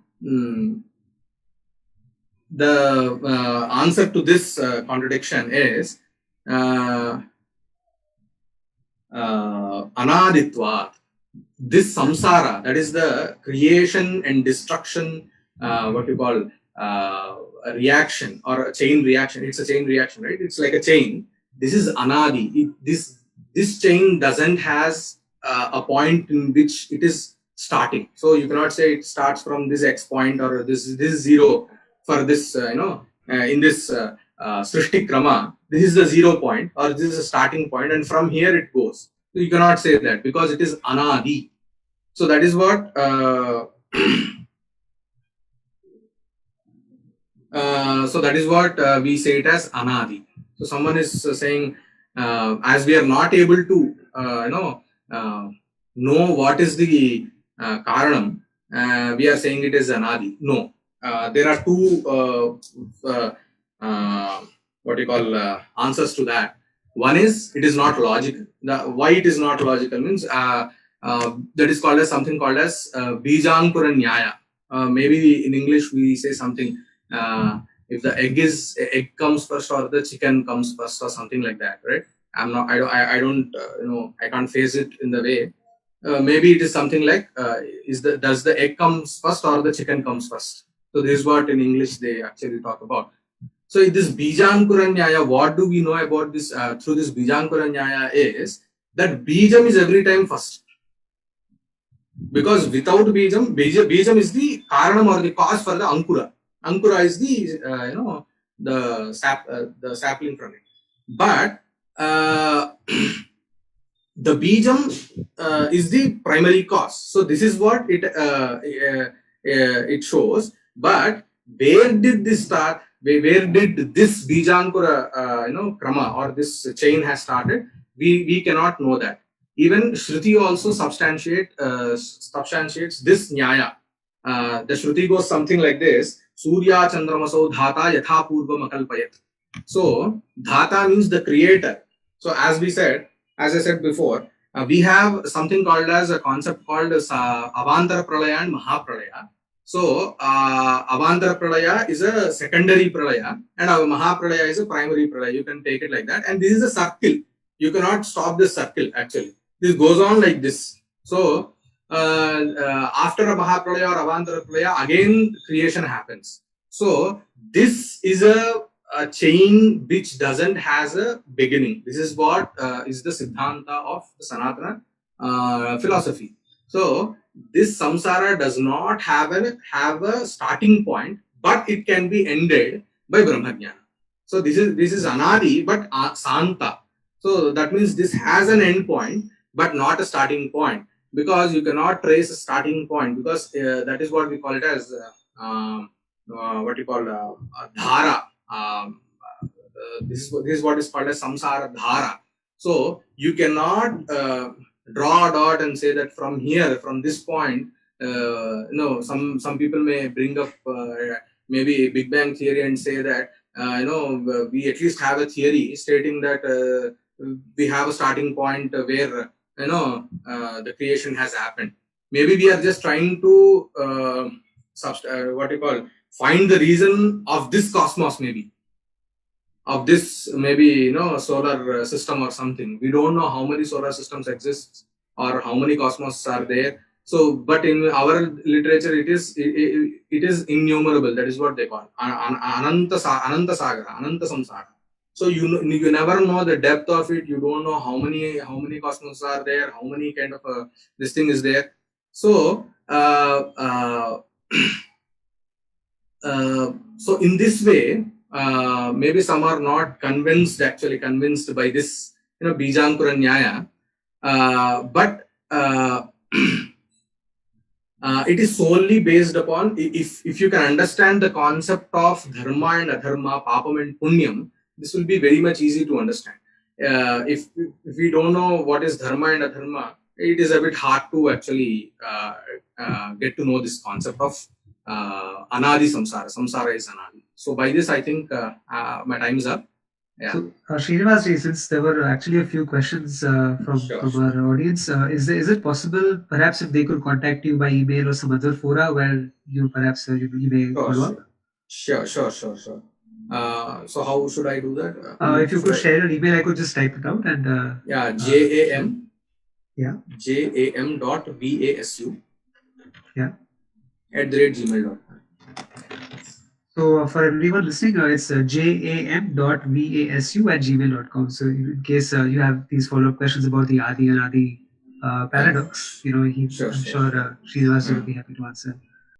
the answer to this contradiction is anaditva. This samsara, that is the creation and destruction, what you call a reaction or a chain reaction. It's a chain reaction, right? It's like a chain. This is anadi. This chain doesn't has a point in which it is starting. So you cannot say it starts from this x point or this is zero for this in this Srishti Krama. This is the 0 point or this is a starting point, and from here it goes. So you cannot say that because it is anadi. So that is what we say it as anadi. So someone is saying, as we are not able to know what is the karanam, we are saying it is anadi. No, there are two what you call answers to that. One is it is not logical. Why it is not logical means that is called as something called as Bijankura Nyaya. Maybe in English we say something if the egg comes first or the chicken comes first or something like that, right? I don't I can't phrase it in the way. Maybe it is something like does the egg comes first or the chicken comes first? So this is what in English they actually talk about. So this Bijankura Nyaya, what do we know about this through this Bijankura Nyaya is that Bijam is every time first. Because without Bijam is the Karanam or the cause for the Ankura. Ankura is the the sapling from it. But the Bijam is the primary cause. So this is what it shows. But where did this start? Where did this Bijankura Krama or this chain has started? We cannot know that. Even Shruti also substantiates this Nyaya. The Shruti goes something like this: Surya Chandramaso Dhata Yatha Purvam Akalpayat. So Dhata means the creator. So as I said before, we have something called as a concept called as Avantara Pralaya and Mahapralaya. So Avantara Pralaya is a secondary Pralaya and our Mahapralaya is a primary Pralaya. You can take it like that. And this is a circle. You cannot stop this circle actually. This goes on like this. So after a Mahapralaya or Avantara Pralaya, again creation happens. So this is a chain which doesn't has a beginning. This is what is the Siddhanta of the Sanatana philosophy. So this samsara does not have a starting point, but it can be ended by Brahmajnana. So this is anadi, but santa. So that means this has an end point, but not a starting point, because you cannot trace a starting point, because that is what we call it as what you call dhara. This is what is called as samsara dhara. So you cannot draw a dot and say that from here, from this point, some people may bring up maybe Big Bang theory and say that we at least have a theory stating that we have a starting point where the creation has happened. Maybe we are just trying to what you call find the reason of this cosmos, maybe of this maybe solar system or something. We don't know how many solar systems exist or how many cosmos are there. So, but in our literature, it is innumerable. That is what they call ananta sagar, ananta samsara. So you never know the depth of it. You don't know how many cosmos are there, how many kind of this thing is there. So so in this way, maybe some are not actually convinced by this Bijankura Nyaya, but it is solely based upon if you can understand the concept of dharma and adharma, papam and punyam, this will be very much easy to understand. If we don't know what is dharma and adharma, it is a bit hard to actually get to know this concept of anadi samsara. Samsara is anadi. So by this, I think my time is up. Yeah. So, Srinivas ji, since there were actually a few questions from our audience, is it possible, perhaps, if they could contact you by email or some other fora where you perhaps you may follow up? Sure. So how should I do that? If you could share your email, I could just type it out and JAM. Yeah. JAM.VASU. Yeah. @gmail.com. So for everyone listening, it's jam.vasu@gmail.com. So in case you have these follow-up questions about the Adi and Adi paradox, I'm sure Srinivas will be happy to answer.